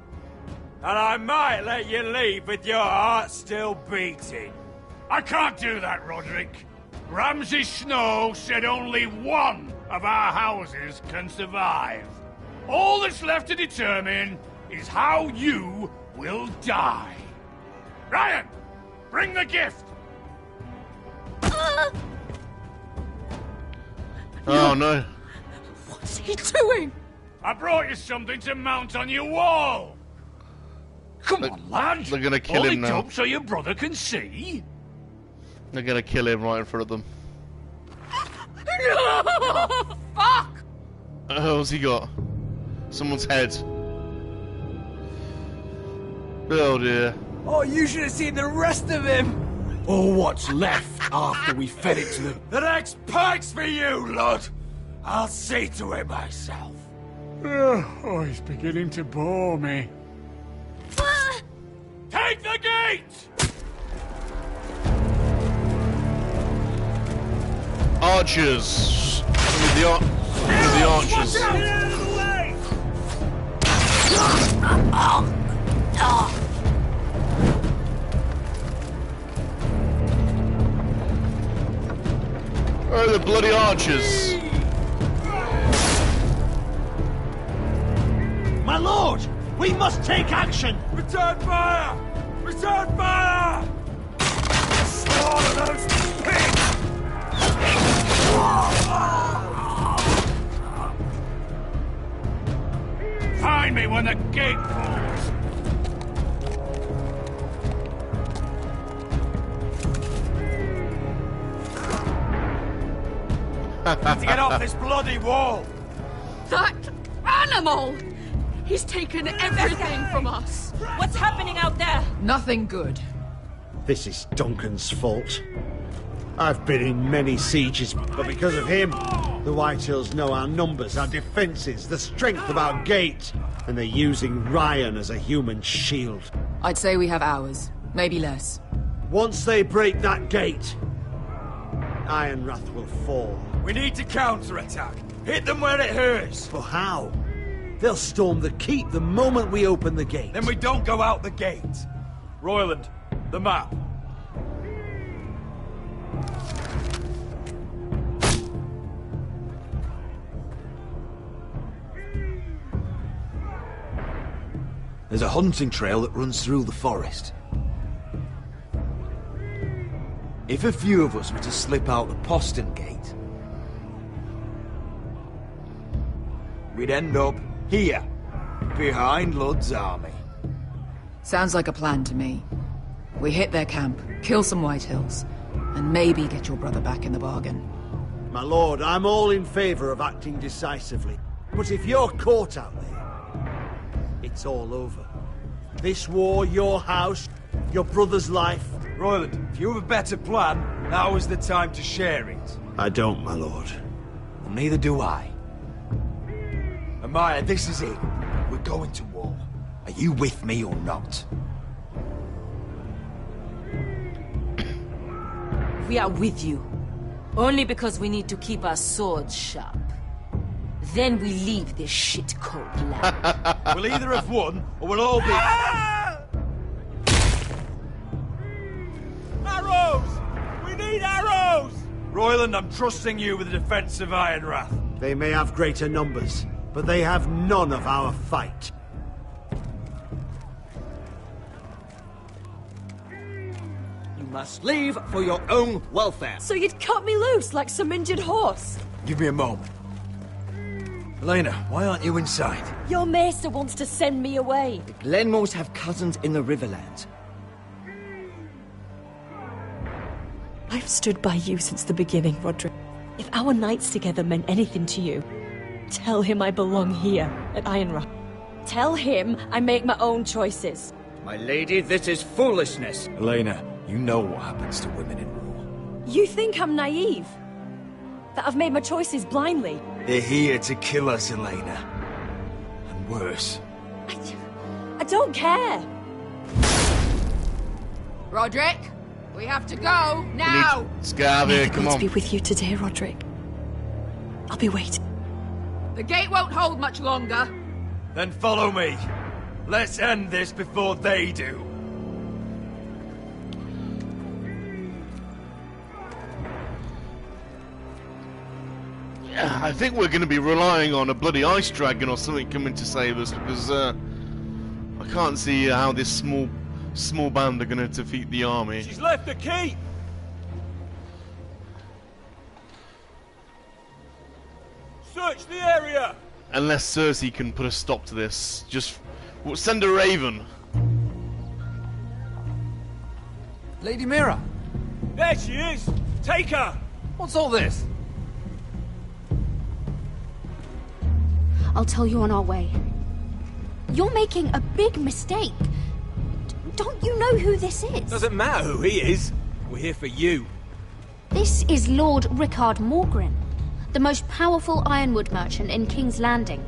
And I might let you leave with your heart still beating. I can't do that, Roderick. Ramsay Snow said only one of our houses can survive. All that's left to determine is how you will die. Ryan, bring the gift! Oh no. What's he doing? I brought you something to mount on your wall. Come on, lad. They're gonna kill him now. Hold it up so your brother can see. They're gonna kill him right in front of them. No! Fuck! What's he got? Someone's head. Oh dear. Oh, you should have seen the rest of him! Or what's left after we fed it to them. The next pike's for you, lad! I'll see to it myself. Oh, he's beginning to bore me. Take the gate! Archers! With the archers. Get out of the way! Oh, the bloody archers! My lord! We must take action! Return fire! Return fire! Slaughter those pigs! Find me when the gate falls. To get off this bloody wall! That animal! He's taken everything from us. What's happening out there? Nothing good. This is Duncan's fault. I've been in many sieges, but because of him, the Whitehills know our numbers, our defences, the strength of our gate, and they're using Ryan as a human shield. I'd say we have hours, maybe less. Once they break that gate, Ironrath will fall. We need to counterattack. Hit them where it hurts. But how? They'll storm the keep the moment we open the gate. Then we don't go out the gate. Royland, the map. There's a hunting trail that runs through the forest. If a few of us were to slip out the postern gate, we'd end up here, behind Lud's army. Sounds like a plan to me. We hit their camp, kill some Whitehills, and maybe get your brother back in the bargain. My lord, I'm all in favour of acting decisively. But if you're caught out there, it's all over. This war, your house, your brother's life. Royland, if you have a better plan, now is the time to share it. I don't, my lord. Well, neither do I. Amaya, this is it. We're going to war. Are you with me or not? We are with you. Only because we need to keep our swords sharp. Then we leave this shit-cold land. We'll either have won, or we'll all be... Arrows! We need arrows! Royland, I'm trusting you with the defense of Ironrath. They may have greater numbers, but they have none of our fight. You must leave for your own welfare. So you'd cut me loose like some injured horse? Give me a moment. Elena, why aren't you inside? Your maester wants to send me away. The Glenmores have cousins in the Riverlands. I've stood by you since the beginning, Roderick. If our nights together meant anything to you, tell him I belong here at Ironrath. Tell him I make my own choices. My lady, this is foolishness. Elena, you know what happens to women in war. You think I'm naive? That I've made my choices blindly? They're here to kill us, Elena. And worse. I don't care. Roderick, we have to go now. Let's get out of here, come May the gods on. be with you today, Roderick. I'll be waiting. The gate won't hold much longer. Then follow me. Let's end this before they do. Yeah, I think we're going to be relying on a bloody ice dragon or something coming to save us, because I can't see how this small band are going to defeat the army. She's left the keep! Search the area! Unless Cersei can put a stop to this. Just send a raven. Lady Mira! There she is! Take her! What's all this? I'll tell you on our way. You're making a big mistake. Don't you know who this is? Doesn't matter who he is. We're here for you. This is Lord Rickard Morgren, the most powerful ironwood merchant in King's Landing.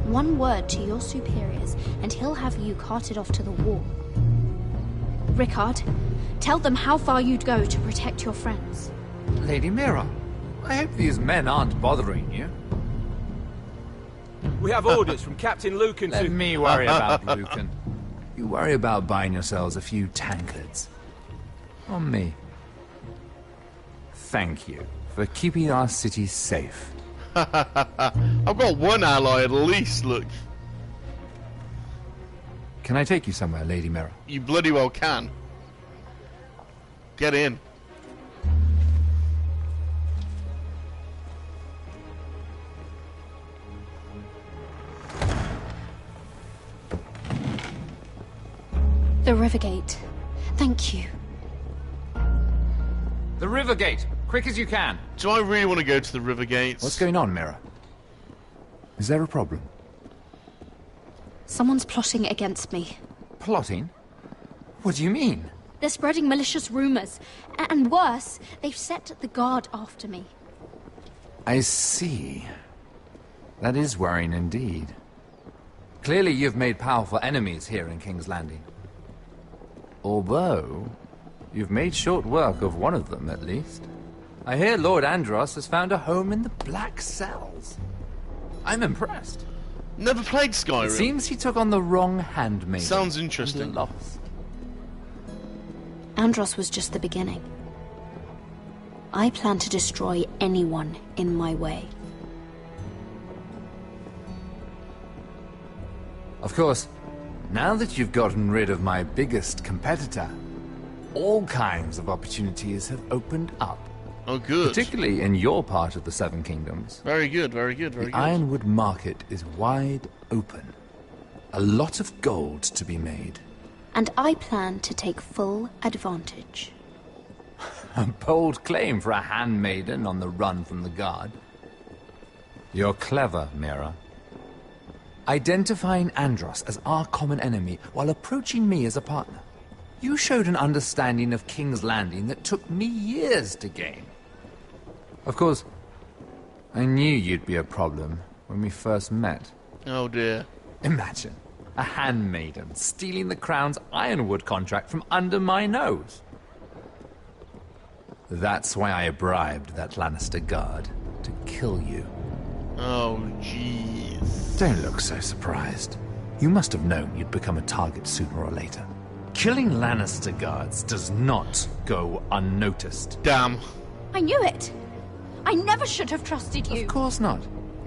One word to your superiors, and he'll have you carted off to the war. Rickard, tell them how far you'd go to protect your friends. Lady Mira, I hope these men aren't bothering you. We have orders from Captain Lucan to... Let me worry about Lucan. You worry about buying yourselves a few tankards. On me. Thank you for keeping our city safe. I've got one ally at least, look. Can I take you somewhere, Lady Mira? You bloody well can. Get in. The Rivergate. Thank you. The Rivergate! Quick as you can! Do I really want to go to the Rivergate? What's going on, Mira? Is there a problem? Someone's plotting against me. Plotting? What do you mean? They're spreading malicious rumors. And worse, they've set the guard after me. I see. That is worrying indeed. Clearly you've made powerful enemies here in King's Landing. Although, you've made short work of one of them, at least. I hear Lord Andros has found a home in the Black Cells. I'm impressed. Never played Skyrim. It seems he took on the wrong handmaiden. Sounds interesting. And lost. Andros was just the beginning. I plan to destroy anyone in my way. Of course, now that you've gotten rid of my biggest competitor, all kinds of opportunities have opened up. Oh, good. Particularly in your part of the Seven Kingdoms. Very good, very good, very the good. Ironwood market is wide open. A lot of gold to be made. And I plan to take full advantage. A bold claim for a handmaiden on the run from the guard. You're clever, Mira. Identifying Andros as our common enemy while approaching me as a partner. You showed an understanding of King's Landing that took me years to gain. Of course, I knew you'd be a problem when we first met. Oh dear. Imagine a handmaiden stealing the Crown's ironwood contract from under my nose. That's why I bribed that Lannister guard to kill you. Oh, jeez. Don't look so surprised. You must have known you'd become a target sooner or later. Killing Lannister guards does not go unnoticed. Damn. I knew it. I never should have trusted you. Of course not.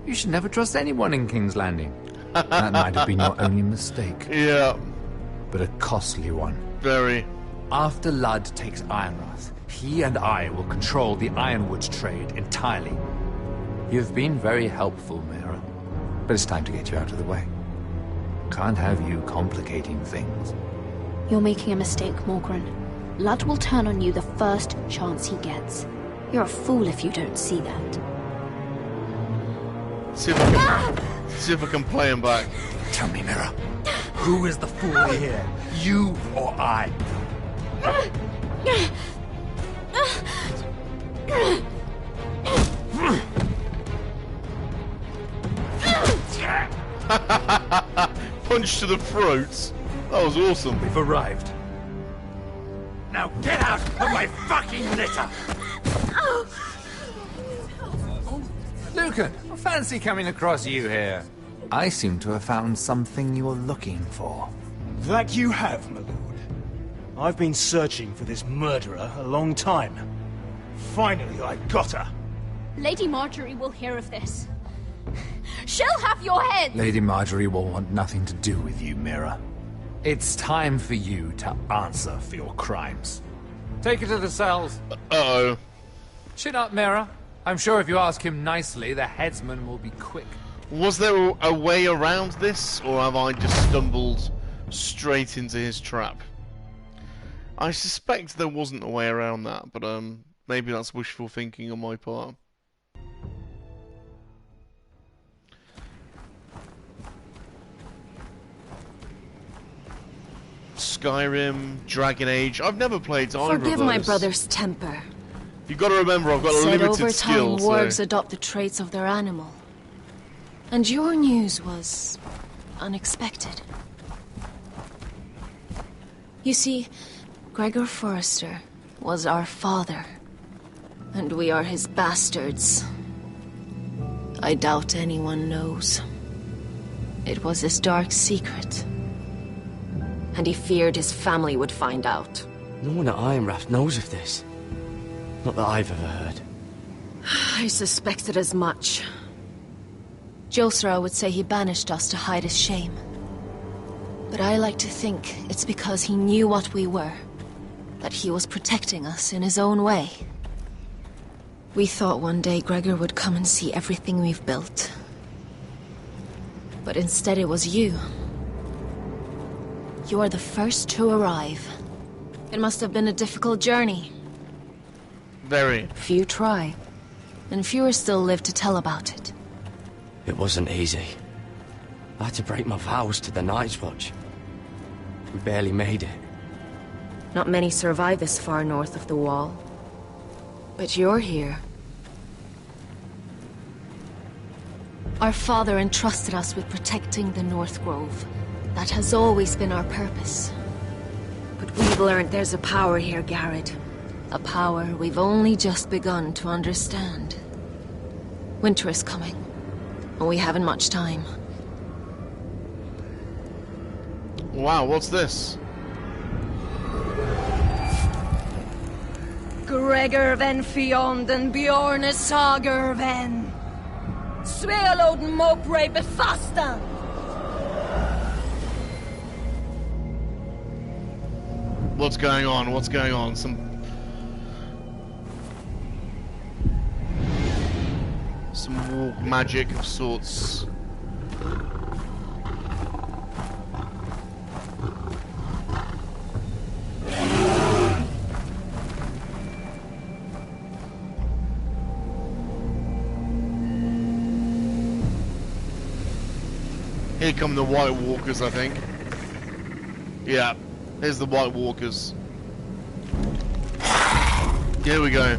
You should never trust anyone in King's Landing. That might have been your only mistake. Yeah. But a costly one. Very. After Ludd takes Ironrath, he and I will control the ironwood trade entirely. You've been very helpful, Mira. But it's time to get you out of the way. Can't have you complicating things. You're making a mistake, Morgren. Ludd will turn on you the first chance he gets. You're a fool if you don't see that. See if I can play him back. Tell me, Mira. Who is the fool here? You or I? Punch to the throat. That was awesome. We've arrived. Now get out of my fucking litter! Lucan, I fancy coming across you here. I seem to have found something you're looking for. That you have, my lord. I've been searching for this murderer a long time. Finally, I got her. Lady Marjorie will hear of this. She'll have your head! Lady Marjorie will want nothing to do with you, Mira. It's time for you to answer for your crimes. Take her to the cells. Uh-oh. Chin up, Mira. I'm sure if you ask him nicely, the headsman will be quick. Was there a way around this, or have I just stumbled straight into his trap? I suspect there wasn't a way around that, but maybe that's wishful thinking on my part. Skyrim, Dragon Age. I've never played either of those. Forgive my brother's temper. You've got to remember, I've got a Said limited over skill. time, wargs adopt the traits of their animal. And your news was unexpected. You see, Gregor Forrester was our father, and we are his bastards. I doubt anyone knows. It was his dark secret, and he feared his family would find out. No one at Ironraft knows of this. Not that I've ever heard. I suspected as much. Josra would say he banished us to hide his shame. But I like to think it's because he knew what we were, that he was protecting us in his own way. We thought one day Gregor would come and see everything we've built. But instead it was you. You are the first to arrive. It must have been a difficult journey. Very. Few try, and fewer still live to tell about it. It wasn't easy. I had to break my vows to the Night's Watch. We barely made it. Not many survive this far north of the Wall. But you're here. Our father entrusted us with protecting the North Grove. That has always been our purpose. But we've learned there's a power here, Garrett. A power we've only just begun to understand. Winter is coming, and we haven't much time. Wow, what's this? Gregor ven Fionden Bjorne Sager ven. Svealoden Mopre befastan. What's going on? What's going on? Some walk magic of sorts. Here come the White Walkers, I think. Yeah, here's the White Walkers. Here we go.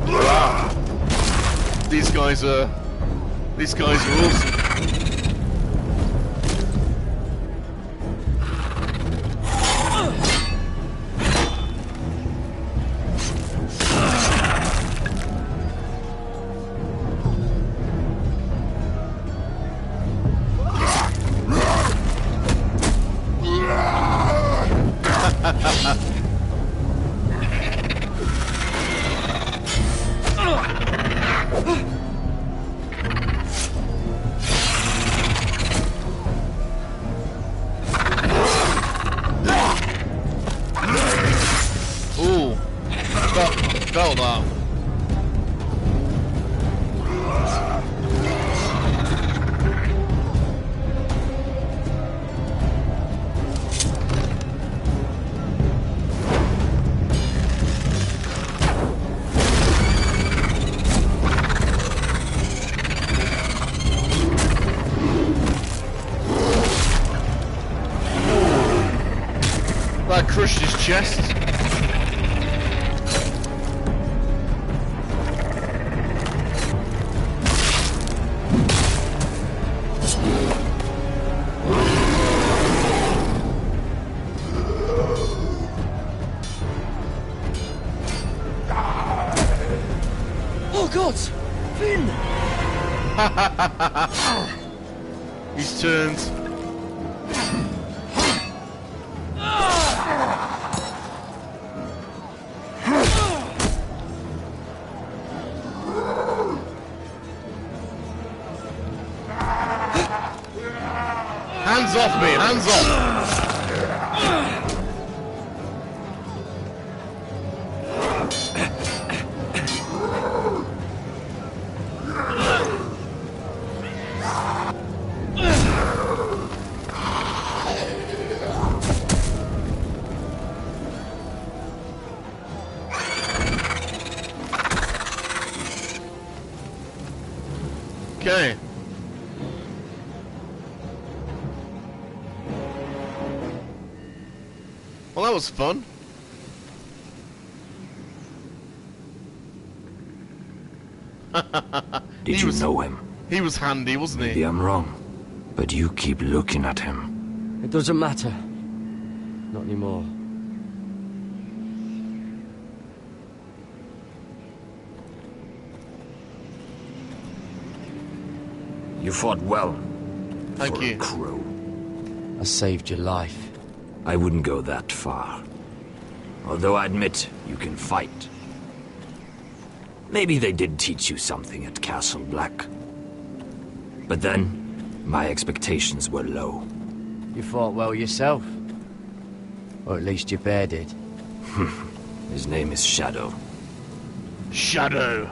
Wow. These guys are awesome. Felt that. That crushed his chest. Nothing! He's turned. Hands off me, hands off! Okay. Well, that was fun. Did you know him? He was handy, wasn't he? Maybe I'm wrong, but you keep looking at him. It doesn't matter. Not anymore. You fought well. Thank you. For a crow. I saved your life. I wouldn't go that far. Although I admit, you can fight. Maybe they did teach you something at Castle Black. But then, my expectations were low. You fought well yourself. Or at least your bear did. His name is Shadow. Shadow.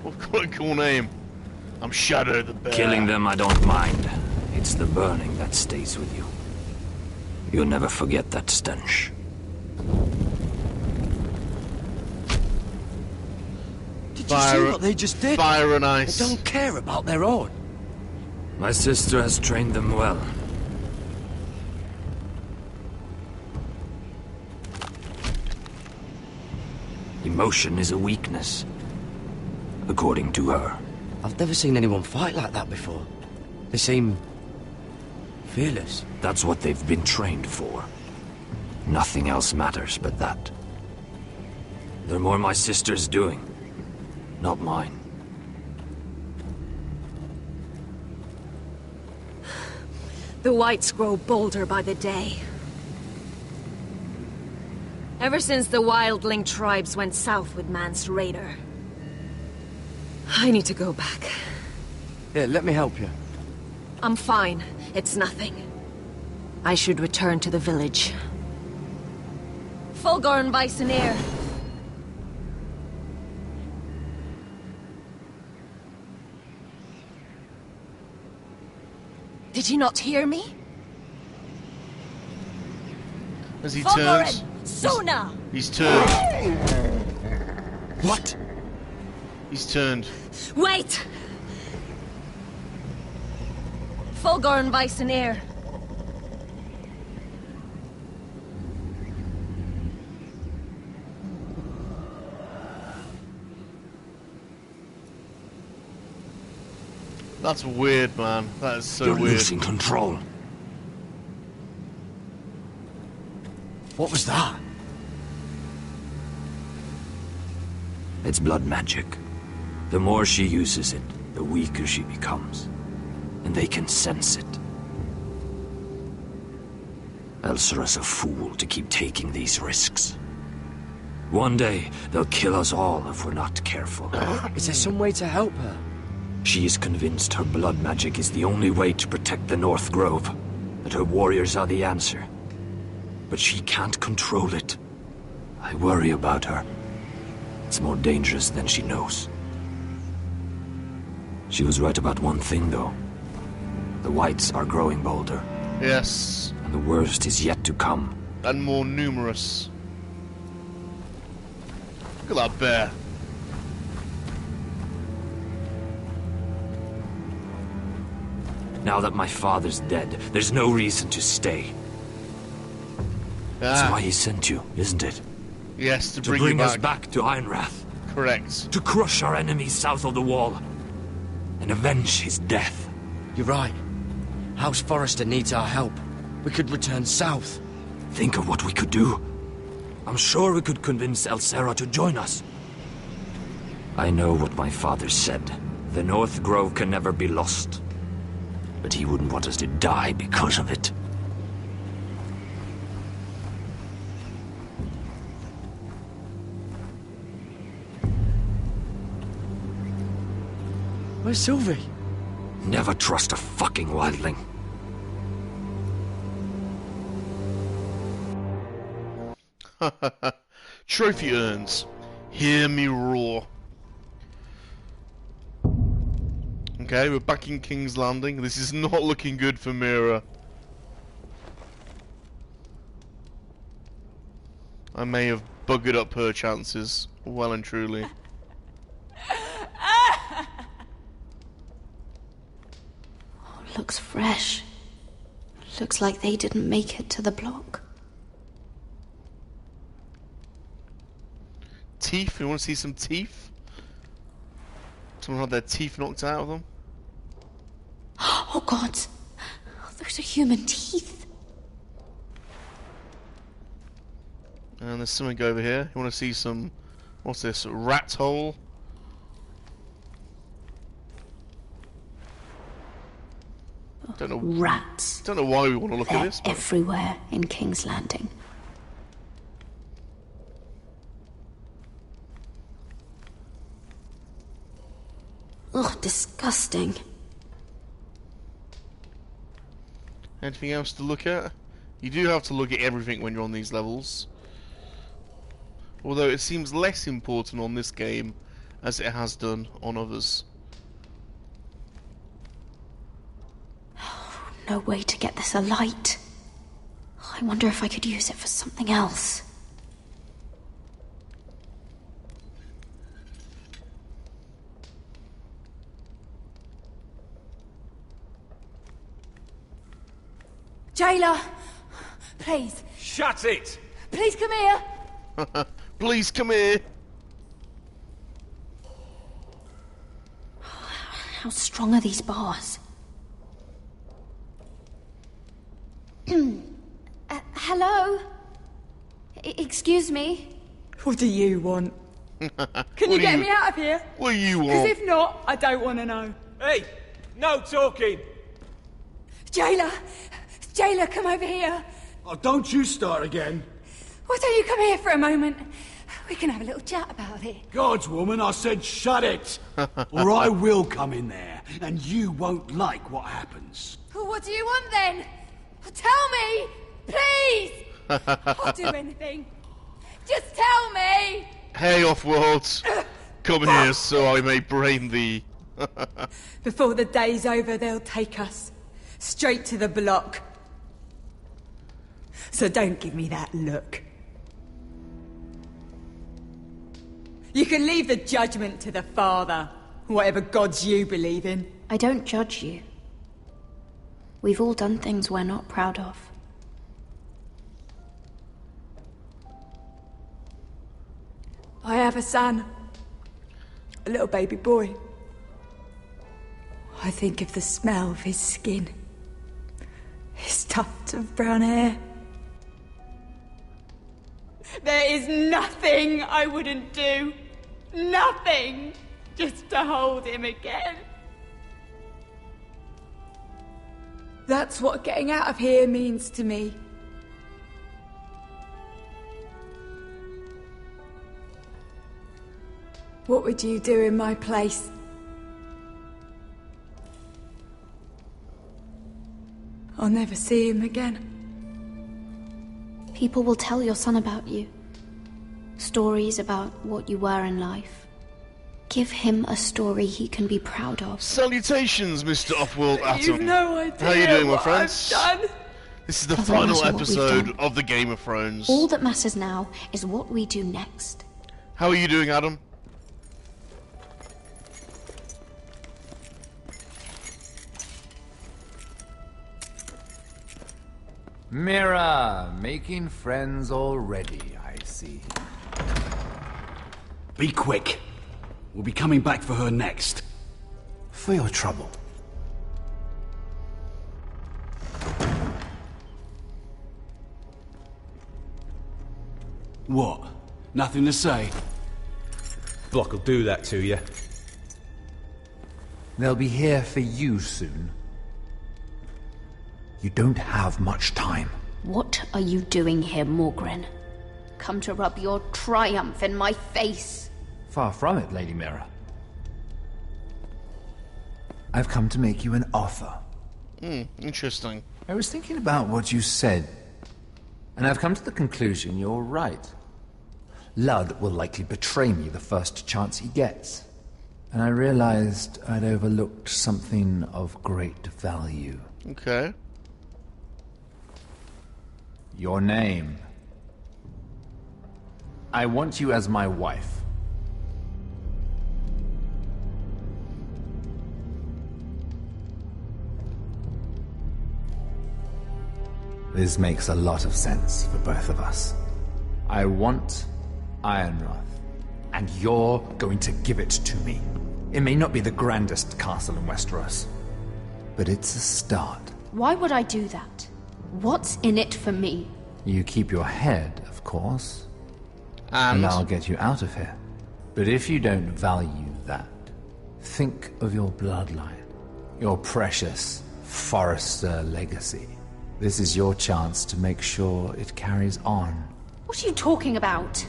What a cool name. I'm Shadow the bear. Killing them I don't mind. It's the burning that stays with you. You'll never forget that stench. Did you see what they just did? Fire and ice. They don't care about their own. My sister has trained them well. Emotion is a weakness, according to her. I've never seen anyone fight like that before. They seem fearless. That's what they've been trained for. Nothing else matters but that. They're more my sister's doing, not mine. The whites grow bolder by the day. Ever since the wildling tribes went south with Mance Raider. I need to go back. Here, let me help you. I'm fine. It's nothing. I should return to the village. Fulgorn Bisoneer. Did you not hear me? As he turns. Sona! He's turned. What? He's turned. Wait! Fulgorn Bisoneer. That's weird, man. That is so You're weird. losing control. What was that? It's blood magic. The more she uses it, the weaker she becomes. And they can sense it. Elsera's a fool to keep taking these risks. One day, they'll kill us all if we're not careful. Is there some way to help her? She is convinced her blood magic is the only way to protect the North Grove, that her warriors are the answer. But she can't control it. I worry about her. It's more dangerous than she knows. She was right about one thing, though. The whites are growing bolder. Yes. And the worst is yet to come. And more numerous. Look at that bear. Now that my father's dead, there's no reason to stay. That's why he sent you, isn't it? Yes, to To bring bring you us back. back to Ironrath. Correct. To crush our enemies south of the wall. And avenge his death. You're right. House Forrester needs our help. We could return south. Think of what we could do. I'm sure we could convince Elsera to join us. I know what my father said. The North Grove can never be lost. But he wouldn't want us to die because of it. Where's Sylvie? Never trust a fucking wildling. Trophy urns. Hear me roar. Okay, we're back in King's Landing. This is not looking good for Mira. I may have buggered up her chances, well and truly. Looks fresh. Looks like they didn't make it to the block. Teeth? You want to see some teeth? Someone had their teeth knocked out of them? Oh god! Those are human teeth! And there's something over here. You want to see some... What's this? Rat hole? Don't know. Rats. Don't know why we want to look at this. But... everywhere in King's Landing. Ugh, disgusting. Anything else to look at? You do have to look at everything when you're on these levels. Although it seems less important on this game as it has done on others. No way to get this alight. I wonder if I could use it for something else. Jailer! Please. Shut it! Please come here! Please come here! How strong are these bars? Hello? Excuse me? What do you want? Can you get me out of here? What do you want? Because if not, I don't want to know. Hey! No talking! Jailer! Jailer, come over here! Oh, don't you start again. Why don't you come here for a moment? We can have a little chat about it. Gods, woman, I said shut it! Or I will come in there, and you won't like what happens. Well, what do you want then? Well, tell me! Please! I'll do anything. Just tell me! Hey, off-worlds! Come here so I may brain thee. Before the day's over, they'll take us. Straight to the block. So don't give me that look. You can leave the judgment to the Father, whatever gods you believe in. I don't judge you. We've all done things we're not proud of. I have a son. A little baby boy. I think of the smell of his skin. His tuft of brown hair. There is nothing I wouldn't do. Nothing. Just to hold him again. That's what getting out of here means to me. What would you do in my place? I'll never see him again. People will tell your son about you. Stories about what you were in life. Give him a story he can be proud of. Salutations, Mr. Offworld Atom. You've no idea. How you doing, my what friends? I've done. This is the Doesn't final matter what we've episode done. of the Game of Thrones. All that matters now is what we do next. How are you doing, Adam? Mira, making friends already, I see. Be quick. We'll be coming back for her next. For your trouble. What? Nothing to say? Block will do that to you. They'll be here for you soon. You don't have much time. What are you doing here, Morgren? Come to rub your triumph in my face. Far from it, Lady Mira. I've come to make you an offer. Interesting. I was thinking about what you said, and I've come to the conclusion you're right. Ludd will likely betray me the first chance he gets. And I realized I'd overlooked something of great value. Okay. Your name. I want you as my wife. This makes a lot of sense for both of us. I want Ironrath, and you're going to give it to me. It may not be the grandest castle in Westeros, but it's a start. Why would I do that? What's in it for me? You keep your head, of course. And I'll get you out of here. But if you don't value that, think of your bloodline, your precious Forrester legacy. This is your chance to make sure it carries on. What are you talking about?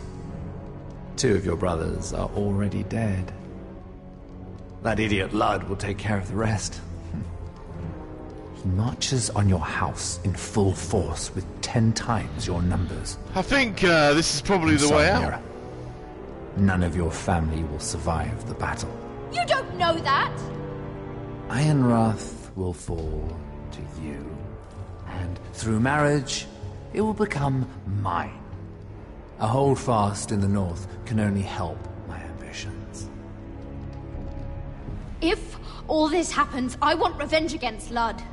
2 of your brothers are already dead. That idiot Ludd will take care of the rest. He marches on your house in full force with 10 times your numbers. I think this is probably the way out. None of your family will survive the battle. You don't know that! Ironrath will fall to you. And through marriage, it will become mine. A holdfast in the north can only help my ambitions. If all this happens, I want revenge against Ludd.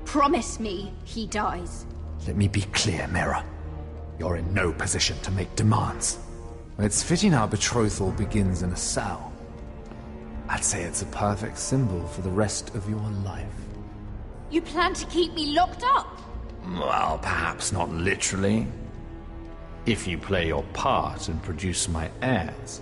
Promise me he dies. Let me be clear, Mira. You're in no position to make demands. It's fitting our betrothal begins in a cell. I'd say it's a perfect symbol for the rest of your life. You plan to keep me locked up? Well, perhaps not literally. If you play your part and produce my heirs.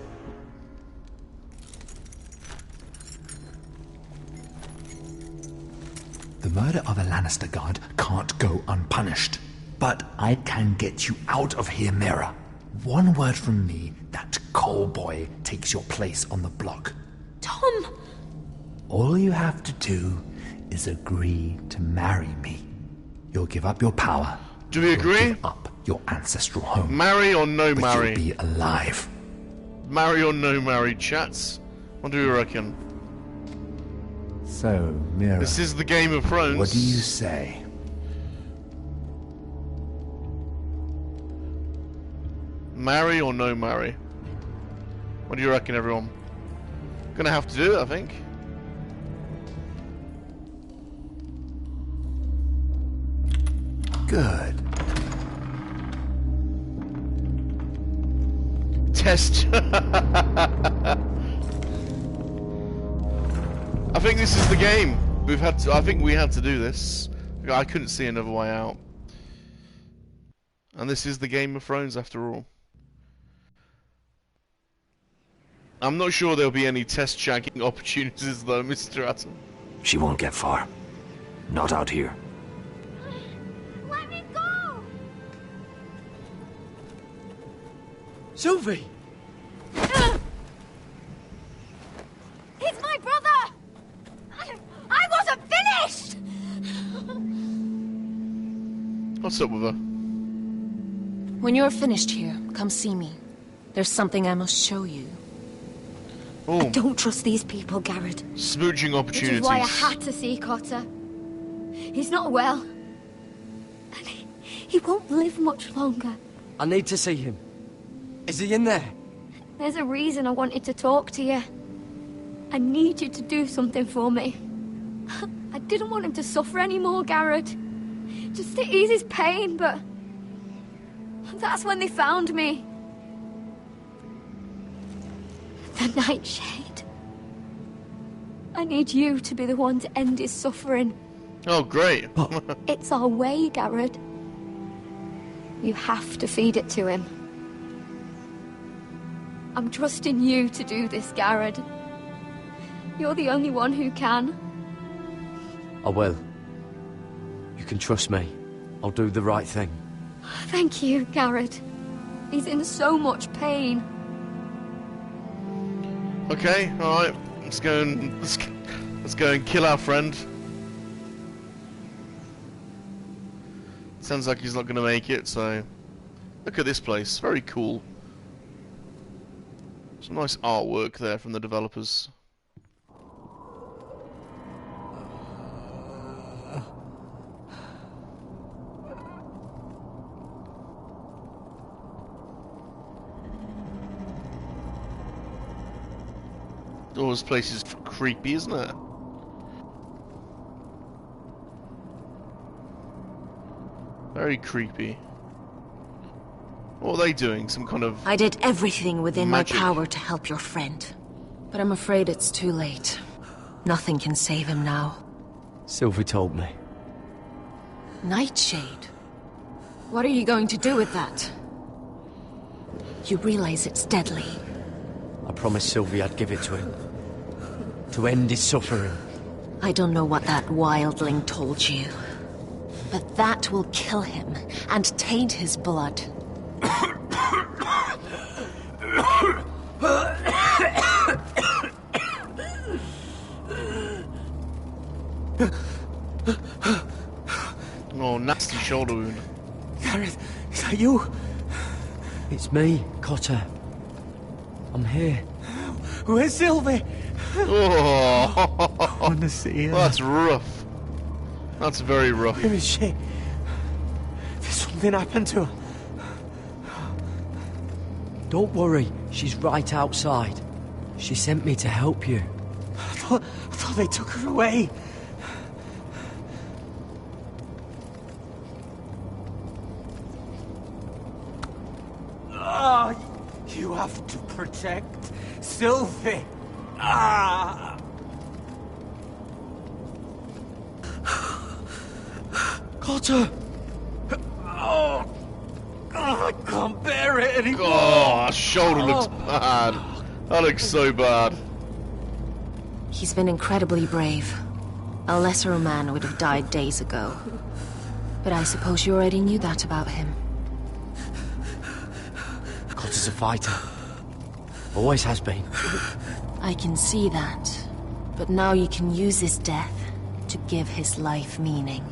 The murder of a Lannister guard can't go unpunished. But I can get you out of here, Mira. One word from me, that coal boy takes your place on the block. Tom! All you have to do is agree to marry me. You'll give up your power. Do we agree? Give up your ancestral home. Marry or no but marry? You'll be alive. Marry or no marry, chats? What do you reckon? So, Mira, this is the Game of Thrones. What do you say? Marry or no marry? What do you reckon, everyone? Gonna have to do it, I think. Good. Test. I think this is the game. We've had to. I think we had to do this. I couldn't see another way out. And this is the Game of Thrones, after all. I'm not sure there'll be any test shagging opportunities, though, Mr. Atom. She won't get far. Not out here. Let me go! Sylvie! He's my brother! I wasn't finished! What's up with her? When you're finished here, come see me. There's something I must show you. Oh. I don't trust these people, Garrett. Smooching opportunities. Which is why I had to see Cotter. He's not well. And he won't live much longer. I need to see him. Is he in there? There's a reason I wanted to talk to you. I need you to do something for me. I didn't want him to suffer anymore, Garrett. Just to ease his pain, but... that's when they found me. The Nightshade. I need you to be the one to end his suffering. Oh, great. It's our way, Garrett. You have to feed it to him. I'm trusting you to do this, Garrett. You're the only one who can. I will. You can trust me. I'll do the right thing. Thank you, Garrett. He's in so much pain. Okay, alright. Let's go and kill our friend. Sounds like he's not gonna make it, so look at this place. Very cool. Some nice artwork there from the developers. Oh, this place is creepy, isn't it? Very creepy. What are they doing? Some kind of... I did everything within magic. my power to help your friend. But I'm afraid it's too late. Nothing can save him now. Sylvie told me. Nightshade? What are you going to do with that? You realize it's deadly. I promised Sylvie I'd give it to him. To end his suffering. I don't know what that wildling told you. But that will kill him and taint his blood. Oh, nasty shoulder wound. Gareth, is that you? It's me, Cotter. I'm here. Where's Sylvie? Oh, I want to see her. That's rough. That's very rough. Where is she? Did something happen to her? Don't worry, she's right outside. She sent me to help you. I thought they took her away. Ah, you have to protect Sylvie. Ah. Cotter! Oh, I can't bear it anymore! Oh, her shoulder looks bad. That looks so bad. He's been incredibly brave. A lesser man would have died days ago. But I suppose you already knew that about him. Cotter's a fighter. Always has been. I can see that. But now you can use his death to give his life meaning.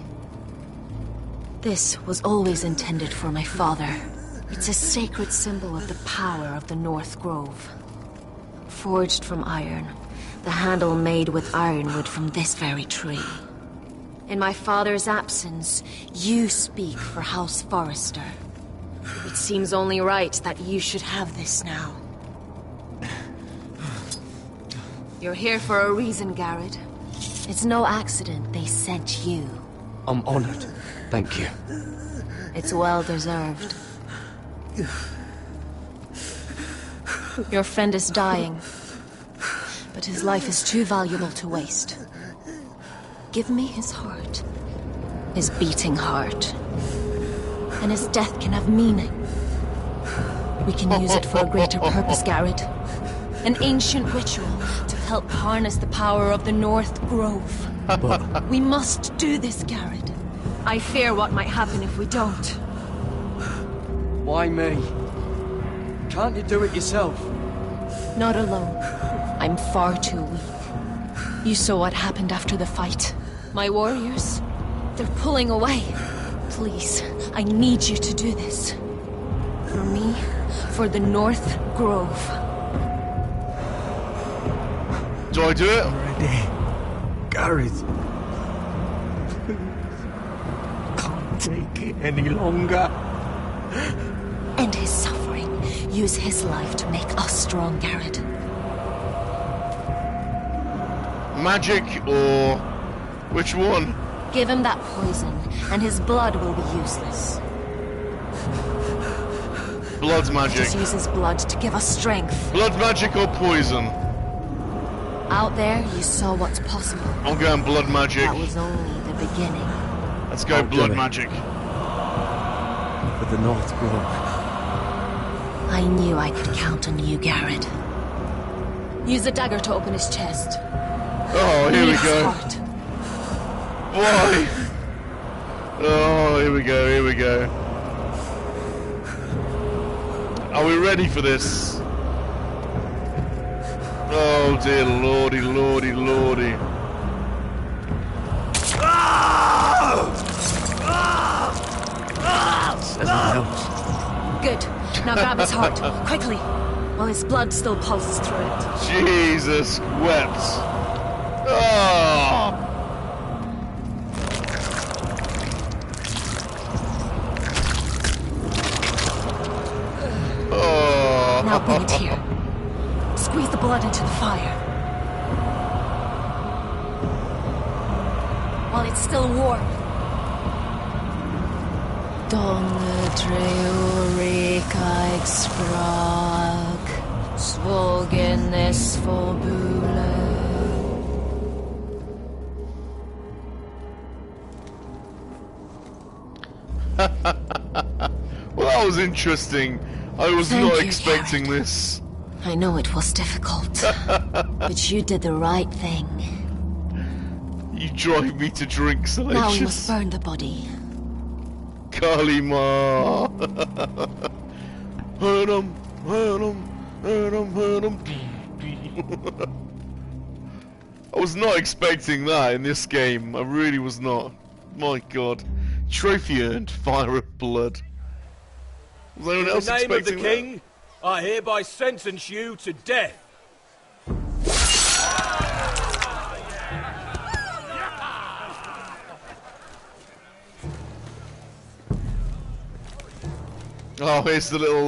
This was always intended for my father. It's a sacred symbol of the power of the North Grove. Forged from iron, the handle made with ironwood from this very tree. In my father's absence, you speak for House Forrester. It seems only right that you should have this now. You're here for a reason, Garrett. It's no accident they sent you. I'm honored. Thank you. It's well deserved. Your friend is dying, but his life is too valuable to waste. Give me his heart. His beating heart. And his death can have meaning. We can use it for a greater purpose, Garrett. An ancient ritual to help harness the power of the North Grove. But we must do this, Garrett. I fear what might happen if we don't. Why me? Can't you do it yourself? Not alone. I'm far too weak. You saw what happened after the fight. My warriors, they're pulling away. Please, I need you to do this. For me, for the North Grove. Do I do it? I'm ready. Gareth. Can't take it any longer. End his suffering. Use his life to make us strong, Garrett. Magic or which one? Give him that poison, and his blood will be useless. Blood magic. Just use his blood to give us strength. Blood magic or poison? Out there, you saw what's possible. I'm going blood magic. That was only the beginning. Let's go blood magic. For the North Grove. I knew I could count on you, Garrett. Use a dagger to open his chest. Oh, here we go. Why? Oh, here we go, here we go. Are we ready for this? Oh dear lordy, lordy, lordy. Good. Now grab his heart, quickly, while his blood still pulses through it. Jesus wept. Oh. Oh. Now bring it here. Squeeze the blood into the fire. While it's still warm. Donne Dreurikaig Sprag, Svogenes Forbule. Well, that was interesting. I was Thank not you, expecting this. I know it was difficult, but you did the right thing. You drive me to drink, Salacious. Now we must burn the body. Kalima. Hurt him, hurt him, hurt him, hurt him. I was not expecting that in this game. I really was not. My God. Trophy earned, fire of blood. Was anyone else In the name of the expecting king, I hereby sentence you to death. Oh, here's the little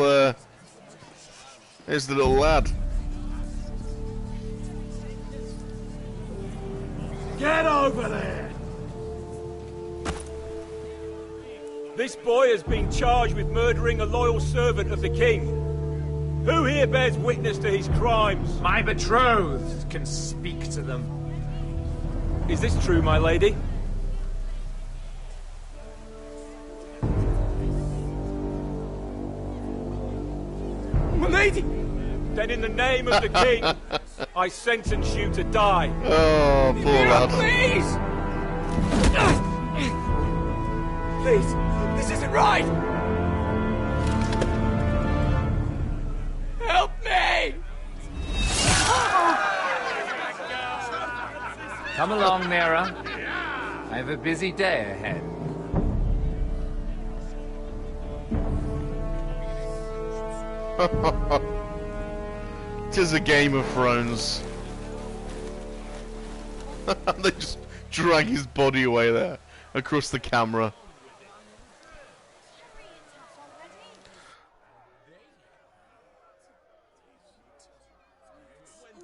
lad. Get over there! This boy has been charged with murdering a loyal servant of the king. Who here bears witness to his crimes? My betrothed can speak to them. Is this true, my lady? My lady! Then in the name of the king, I sentence you to die. Oh, poor lad. Please! Please, this isn't right! Help me! Come along, Mira. I have a busy day ahead. Tis a Game of Thrones. They just drag his body away there, across the camera.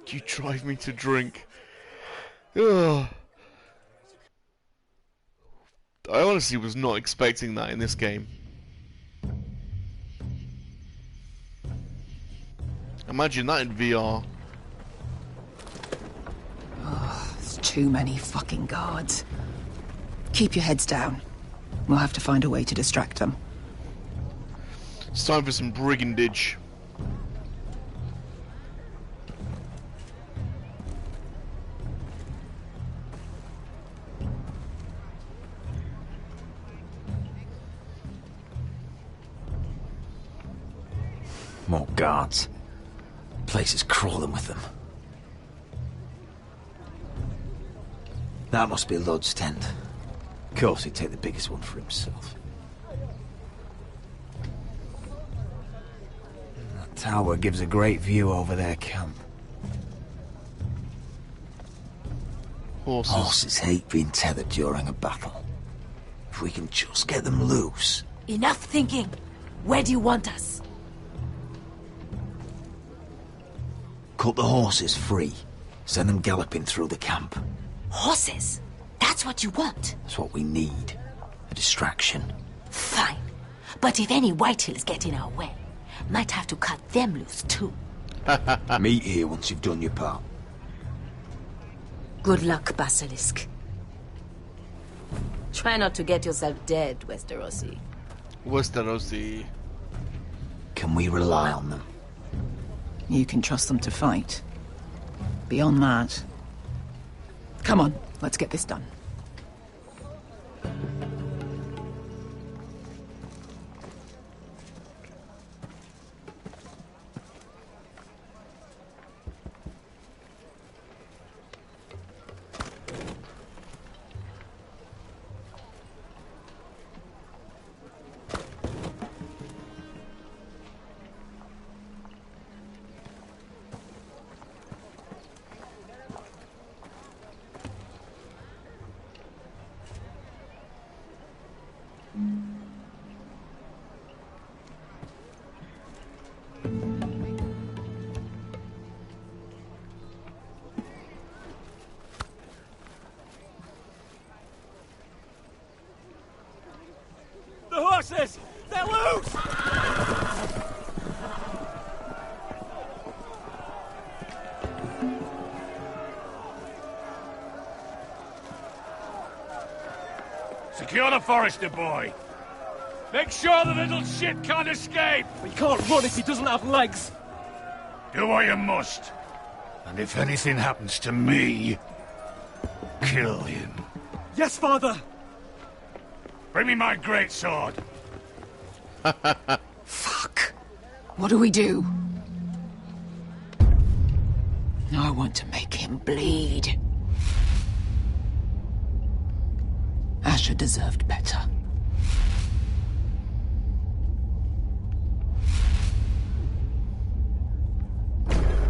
You drive me to drink. Ugh. I honestly was not expecting that in this game. Imagine that in VR. Oh, there's too many fucking guards. Keep your heads down. We'll have to find a way to distract them. It's time for some brigandage. More guards. Place is crawling with them. That must be Lud's tent. Of course, he'd take the biggest one for himself. That tower gives a great view over their camp. Horses. Horses hate being tethered during a battle. If we can just get them loose. Enough thinking. Where do you want us? Cut the horses free. Send them galloping through the camp. Horses? That's what you want? That's what we need. A distraction. Fine. But if any Whitehills get in our way, might have to cut them loose too. Meet here once you've done your part. Good luck, Basilisk. Try not to get yourself dead, Westerosi. Westerosi. Can we rely on them? You can trust them to fight. Beyond that, Come on, let's get this done. The horses! They're loose! Secure the Forester boy. Make sure the little shit can't escape. He can't run if he doesn't have legs. Do what you must. And if anything happens to me, kill him. Yes, father. Bring me my greatsword. Fuck. What do we do? I want to make him bleed. Asher deserved better.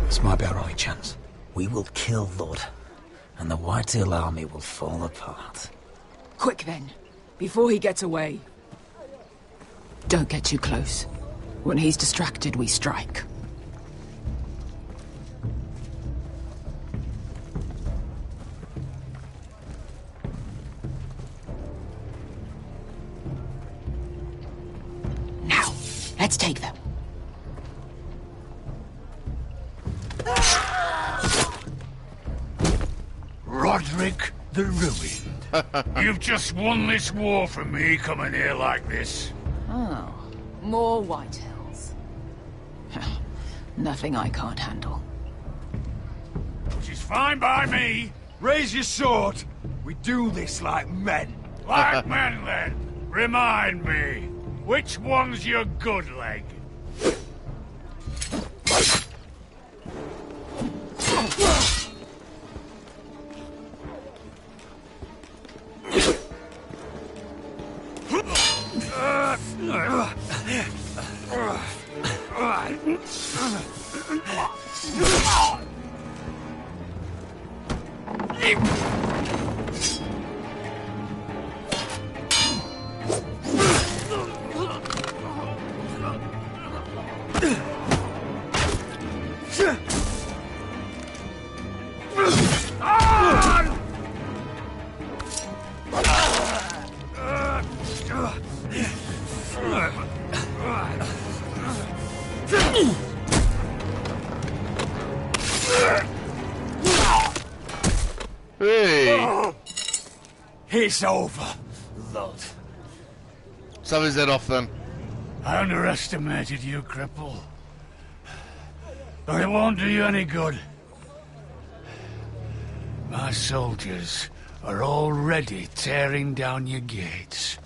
This might be our only chance. We will kill Lord, and the Whitetail army will fall apart. Quick then, before he gets away. Don't get too close. When he's distracted, we strike. Now, let's take them. Roderick the Ruined. You've just won this war from me coming here like this. Oh, more Whitehills. Nothing I can't handle. Which is fine by me. Raise your sword. We do this like men. Like men, then. Remind me, which one's your good leg? Hey! It's over, Lord. Let's have his head off then. I underestimated you, cripple. But it won't do you any good. My soldiers are already tearing down your gates.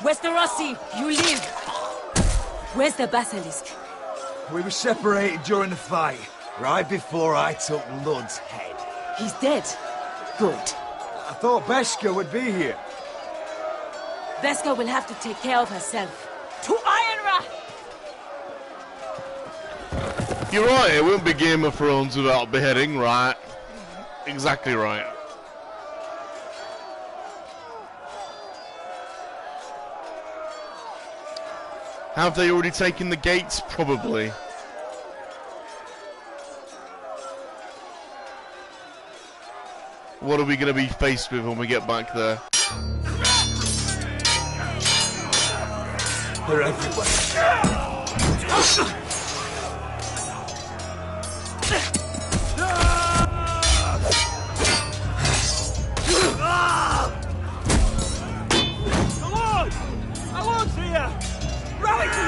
Westerosi, you live! Where's the basilisk? We were separated during the fight, right before I took Lud's head. He's dead. Good. I thought Beskha would be here. Beskha will have to take care of herself. To Ironra! You're right, it won't be Game of Thrones without beheading, right? Exactly right. Have they already taken the gates? Probably. what are we going to be faced with when we get back there? They're everywhere. My lord's here! Rally to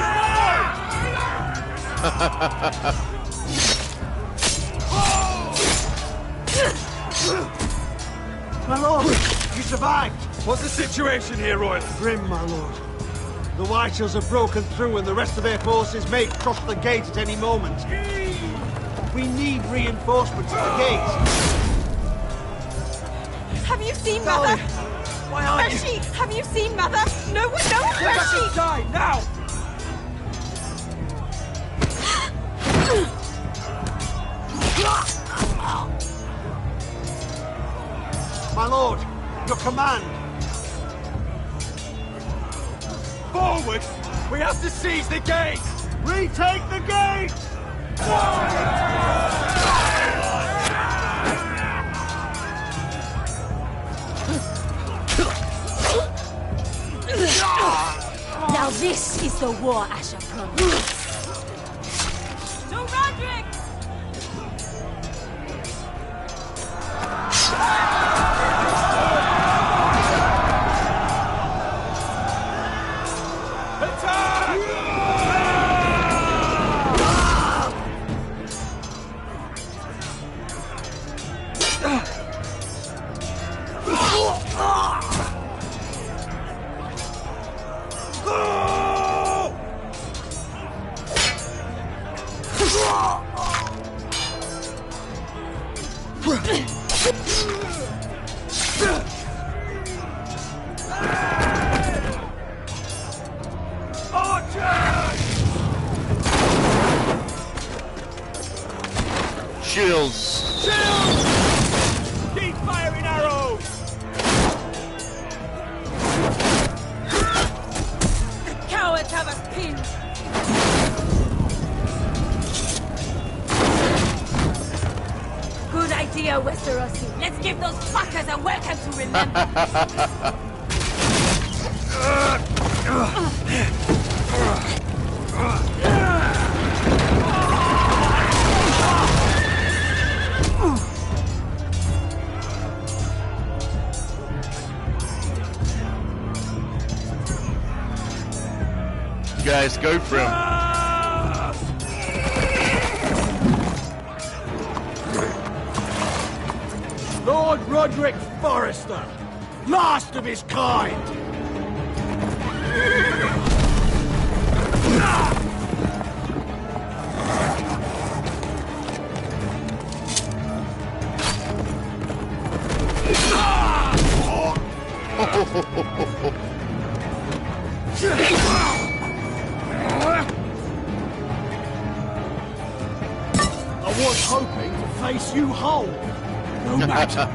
My lord, you survived. What's the situation here, Royal? Grim, my lord. The White Hills have broken through and the rest of their forces may cross the gate at any moment. We need reinforcements at the gate. Have you seen Mother? Why aren't Where's she? Have you seen Mother? No one knows Get where back she... inside, now! My lord, your command. Forward! We have to seize the gate! Retake the gate! Now this is the war Asher promised. To Roderick! Shields! Keep firing arrows! The cowards have us pinned! Good idea, Westerosi. Let's give those fuckers a welcome to remember. Guys, go for him. Lord Roderick Forrester, last of his kind! I was hoping to face you whole. No matter.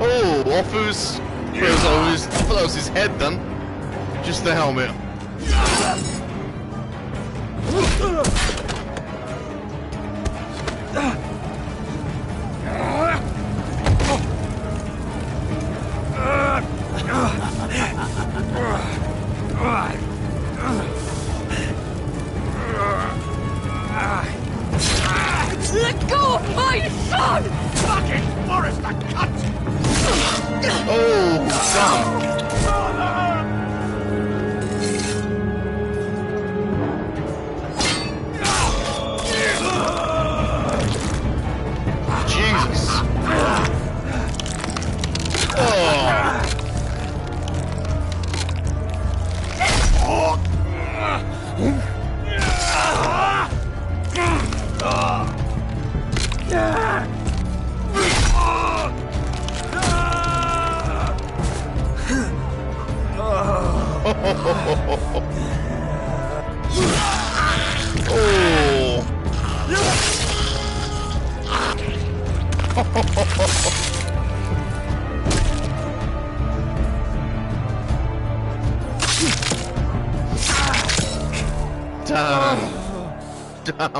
Oh, Offus throws I thought that was his head then. Just the helmet. Let go of my son! Fucking Forrester, cunt! Oh, son! Jesus! Damn.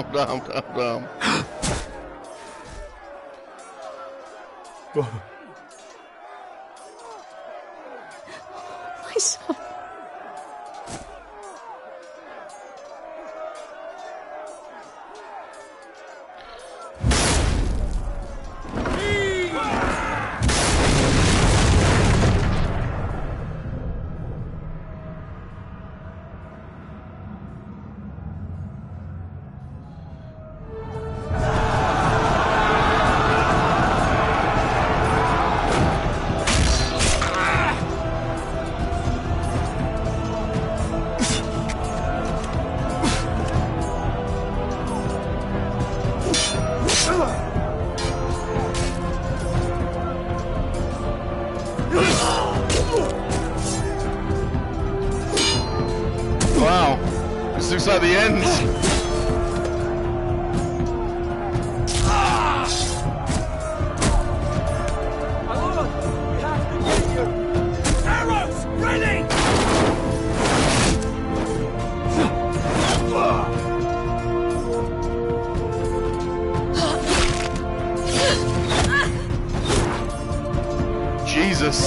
My son. Wow, this looks like the end. My lord, we have to get you. Arrows ready. Jesus.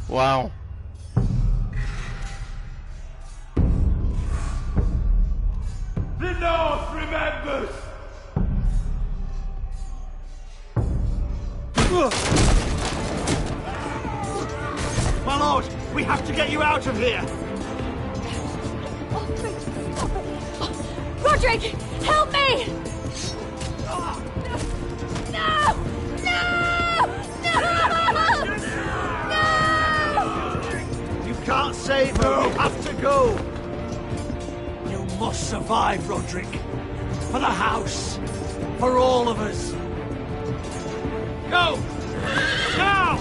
Wow. The North remembers. My lord, we have to get you out of here. Roderick, help me! No! No! No! You can't save her. We have to go. You must survive, Roderick. For the house. For all of us. Go! Now!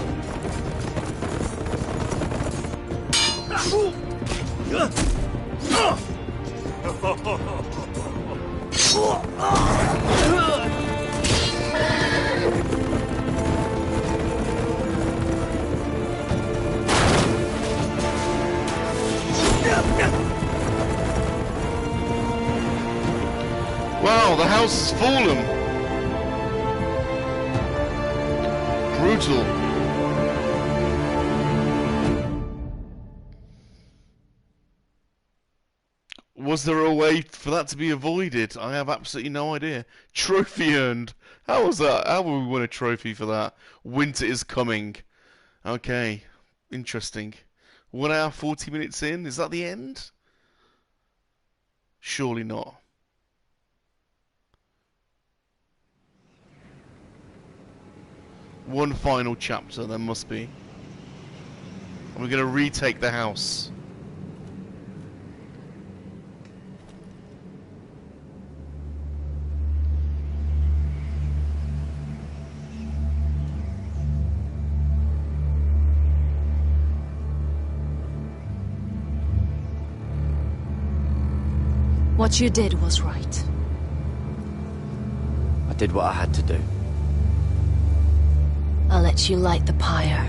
Wow, the house has fallen. Brutal. Was there a way for that to be avoided? I have absolutely no idea. Trophy earned. How was that? How will we win a trophy for that? Winter is coming. Okay. Interesting. 1 hour 40 minutes in. Is that the end? Surely not. One final chapter there must be. And we're going to retake the house. What you did was right. I did what I had to do. I'll let you light the pyre.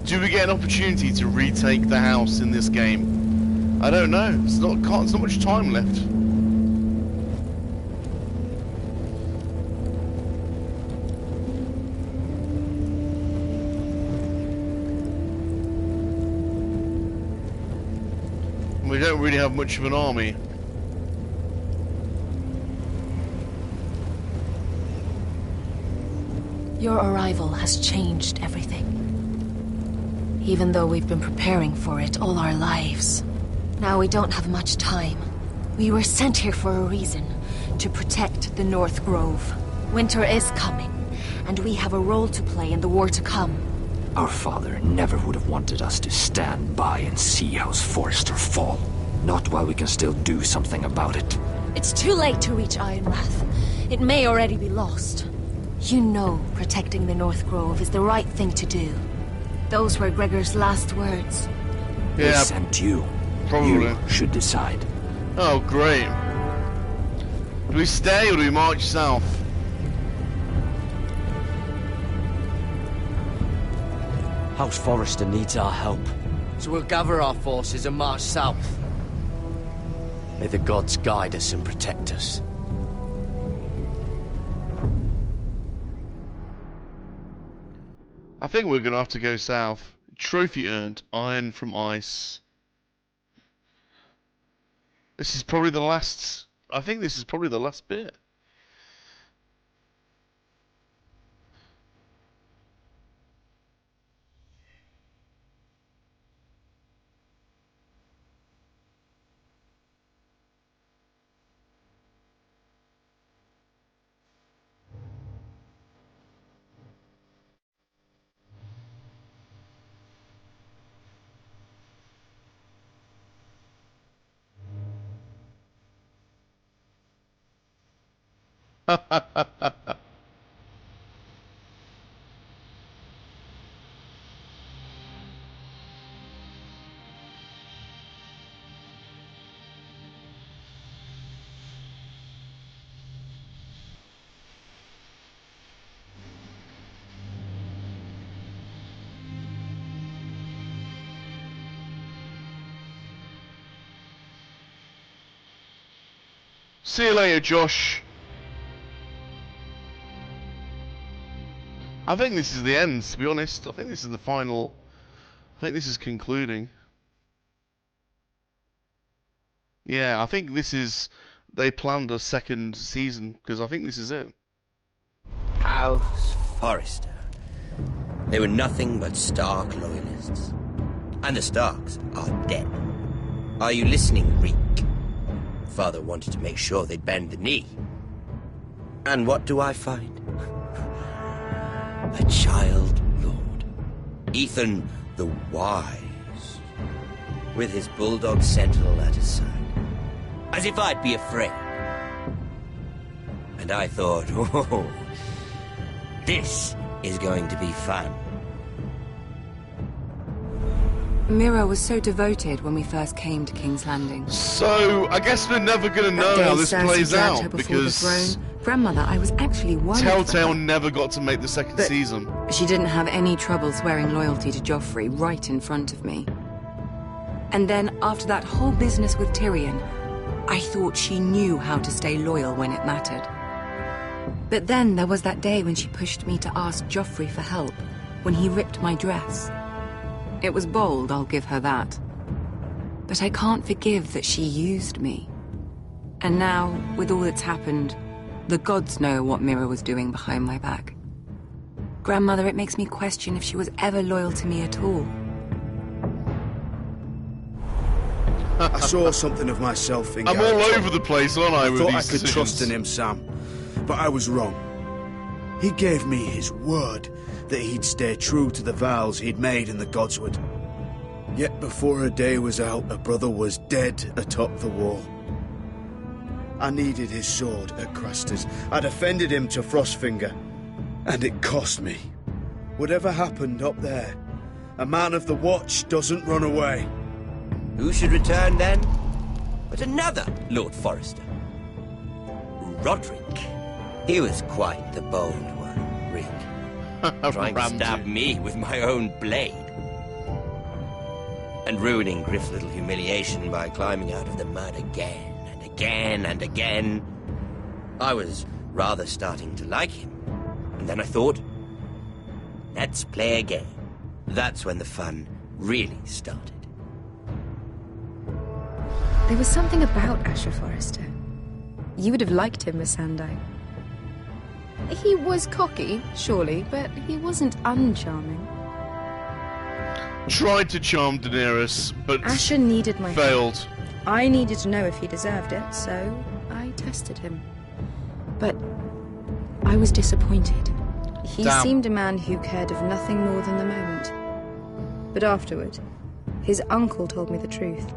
Do we get an opportunity to retake the house in this game? I don't know. There's not much time left. We don't really have much of an army. Your arrival has changed everything. Even though we've been preparing for it all our lives. Now we don't have much time. We were sent here for a reason. To protect the North Grove. Winter is coming. And we have a role to play in the war to come. Our father never would have wanted us to stand by and see House Forrester fall. Not while we can still do something about it. It's too late to reach Ironwrath. It may already be lost. You know protecting the North Grove is the right thing to do. Those were Gregor's last words. They sent you. Probably. You should decide. Oh, great. Do we stay or do we march south? House Forrester needs our help. So we'll gather our forces and march south. May the gods guide us and protect us. I think we're gonna have to go south. Trophy earned, iron from ice. This is probably the last... I think this is probably the last bit. See you later, Josh. I think this is the end, to be honest. I think this is the final... I think this is concluding. Yeah, I think this is... They planned a second season, because I think this is it. House Forrester. They were nothing but Stark loyalists. And the Starks are dead. Are you listening, Reek? Father wanted to make sure they'd bend the knee. And what do I find? A child lord. Ethan the Wise. With his bulldog sentinel at his side. As if I'd be afraid. And I thought, oh, this is going to be fun. Mira was so devoted when we first came to King's Landing. So, I guess we're never going to know how this plays out, because... Grandmother, I was actually worried. Telltale never got to make the second season. She didn't have any trouble swearing loyalty to Joffrey right in front of me. And then, after that whole business with Tyrion, I thought she knew how to stay loyal when it mattered. But then there was that day when she pushed me to ask Joffrey for help, when he ripped my dress. It was bold, I'll give her that. But I can't forgive that she used me. And now, with all that's happened, the gods know what Mira was doing behind my back. Grandmother, it makes me question if she was ever loyal to me at all. I saw something of myself in I'm all over the place, aren't I, with thought these I could decisions. trust in him, Sam. But I was wrong. He gave me his word that he'd stay true to the vows he'd made in the Godswood. Yet before a day was out, a brother was dead atop the wall. I needed his sword at Craster's. I defended him to Frostfinger. And it cost me. Whatever happened up there, a man of the Watch doesn't run away. Who should return then? But another Lord Forrester. Roderick. He was quite the bold one, Rick. Trying to stab me with my own blade. And ruining Griff's little humiliation by climbing out of the mud again and again and again. I was rather starting to like him. And then I thought, let's play a game. That's when the fun really started. There was something about Asher Forrester. You would have liked him, Miss Sandai. He was cocky, surely, but he wasn't uncharming. Tried to charm Daenerys, but Asher needed my failed. help. I needed to know if he deserved it, so I tested him. But I was disappointed. He seemed a man who cared of nothing more than the moment. But afterward, his uncle told me the truth.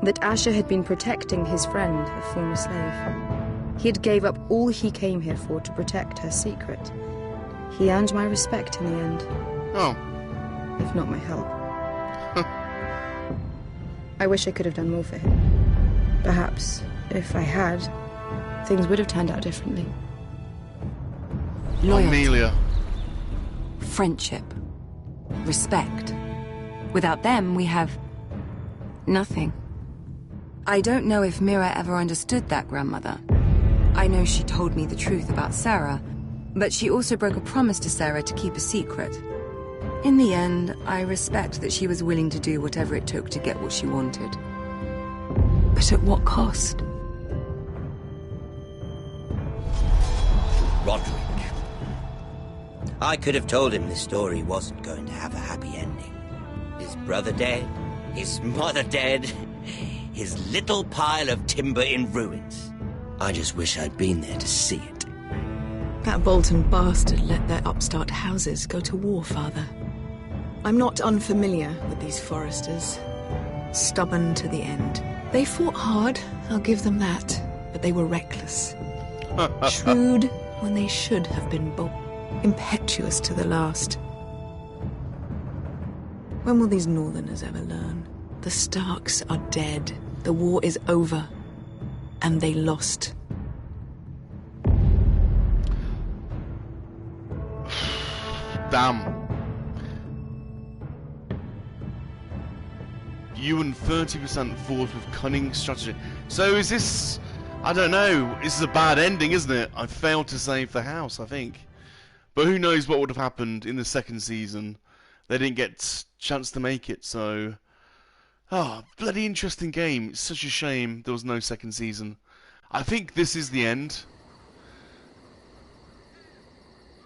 That Asher had been protecting his friend, a former slave. He had gave up all he came here for to protect her secret. He earned my respect in the end. Oh. If not my help. I wish I could have done more for him. Perhaps, if I had, things would have turned out differently. Loyalty. Amelia. Friendship. Respect. Without them, we have nothing. I don't know if Mira ever understood that, Grandmother. I know she told me the truth about Sarah, but she also broke a promise to Sarah to keep a secret. In the end, I respect that she was willing to do whatever it took to get what she wanted. But at what cost? Roderick. I could have told him this story wasn't going to have a happy ending. His brother dead, his mother dead, his little pile of timber in ruins. I just wish I'd been there to see it. That Bolton bastard let their upstart houses go to war, Father. I'm not unfamiliar with these Forresters. Stubborn to the end. They fought hard, I'll give them that, but they were reckless. Shrewd when they should have been bold. Impetuous to the last. When will these Northerners ever learn? The Starks are dead. The war is over. And they lost. Damn. You and 30% forward with cunning strategy. So is this... I don't know. This is a bad ending, isn't it? I failed to save the house, I think. But who knows what would have happened in the second season. They didn't get a chance to make it, so... Oh, bloody interesting game. It's such a shame there was no second season. I think this is the end.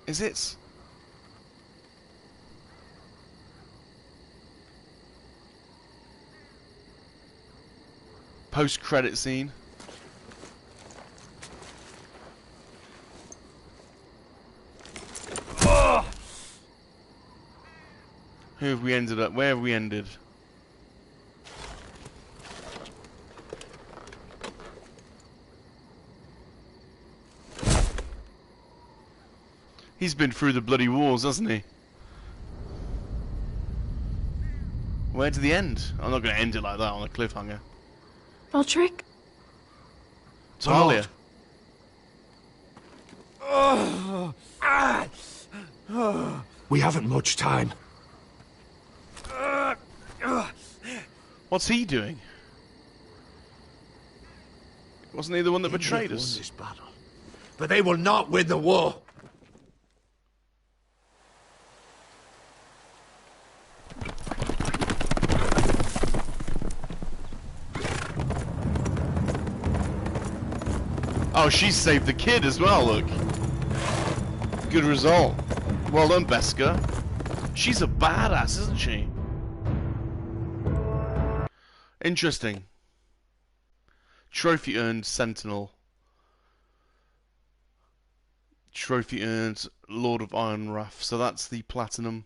Is it? Post-credit scene. Who have we ended up? Where have we ended? He's been through the bloody wars, hasn't he? Where did the end? I'm not going to end it like that on a cliffhanger. Roderick? Talia. We haven't much time. What's he doing? Wasn't he the one that betrayed us? Won this battle, but they will not win the war. Oh, she saved the kid as well, look. Good result. Well done, Beska. She's a badass, isn't she? Interesting. Trophy earned Sentinel. Trophy earned Lord of Iron Wrath. So that's the Platinum.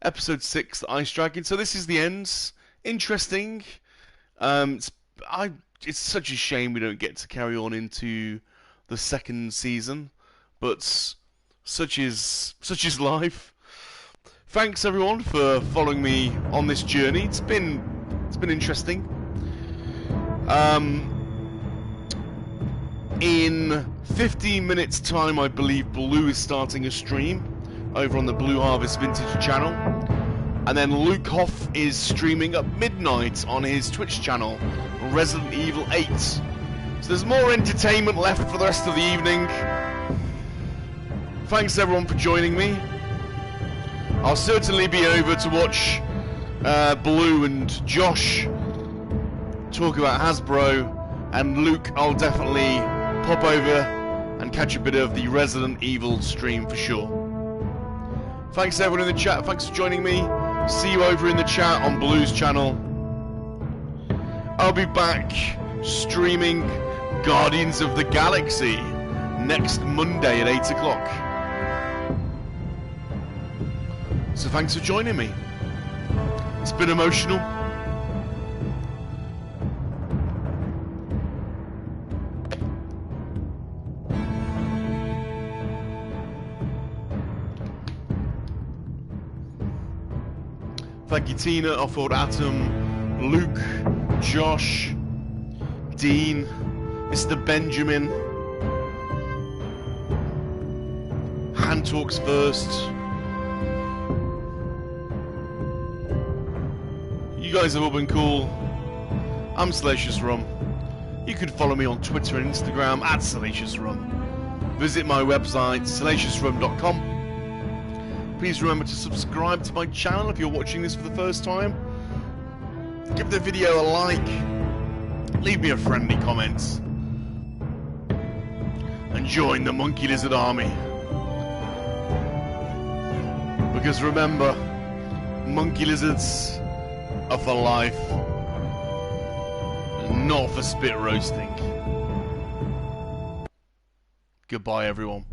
Episode 6, the Ice Dragon. So this is the end. Interesting. It's such a shame we don't get to carry on into the second season. But such is life. Thanks everyone for following me on this journey. It's been interesting. In 15 minutes time, I believe Blue is starting a stream over on the Blue Harvest Vintage channel, and then Luke Hoff is streaming at midnight on his Twitch channel, Resident Evil 8. So there's more entertainment left for the rest of the evening. Thanks everyone for joining me. I'll certainly be over to watch Blue and Josh talk about Hasbro, and Luke, I'll definitely pop over and catch a bit of the Resident Evil stream for sure. Thanks everyone in the chat, thanks for joining me. See you over in the chat on Blue's channel. I'll be back streaming Guardians of the Galaxy next Monday at 8 o'clock. So thanks for joining me. It's been emotional. Thank you, Tina, Offord Atom, Luke, Josh, Dean, Mr. Benjamin, Hand Talks First. You guys have all been cool. I'm SalaciousRum. You can follow me on Twitter and Instagram at SalaciousRum. Visit my website, SalaciousRum.com. Please remember to subscribe to my channel if you're watching this for the first time. Give the video a like. Leave me a friendly comment. And join the Monkey-Lizard Army. Because remember, monkey-lizards are for life. Not for spit roasting. Goodbye, everyone.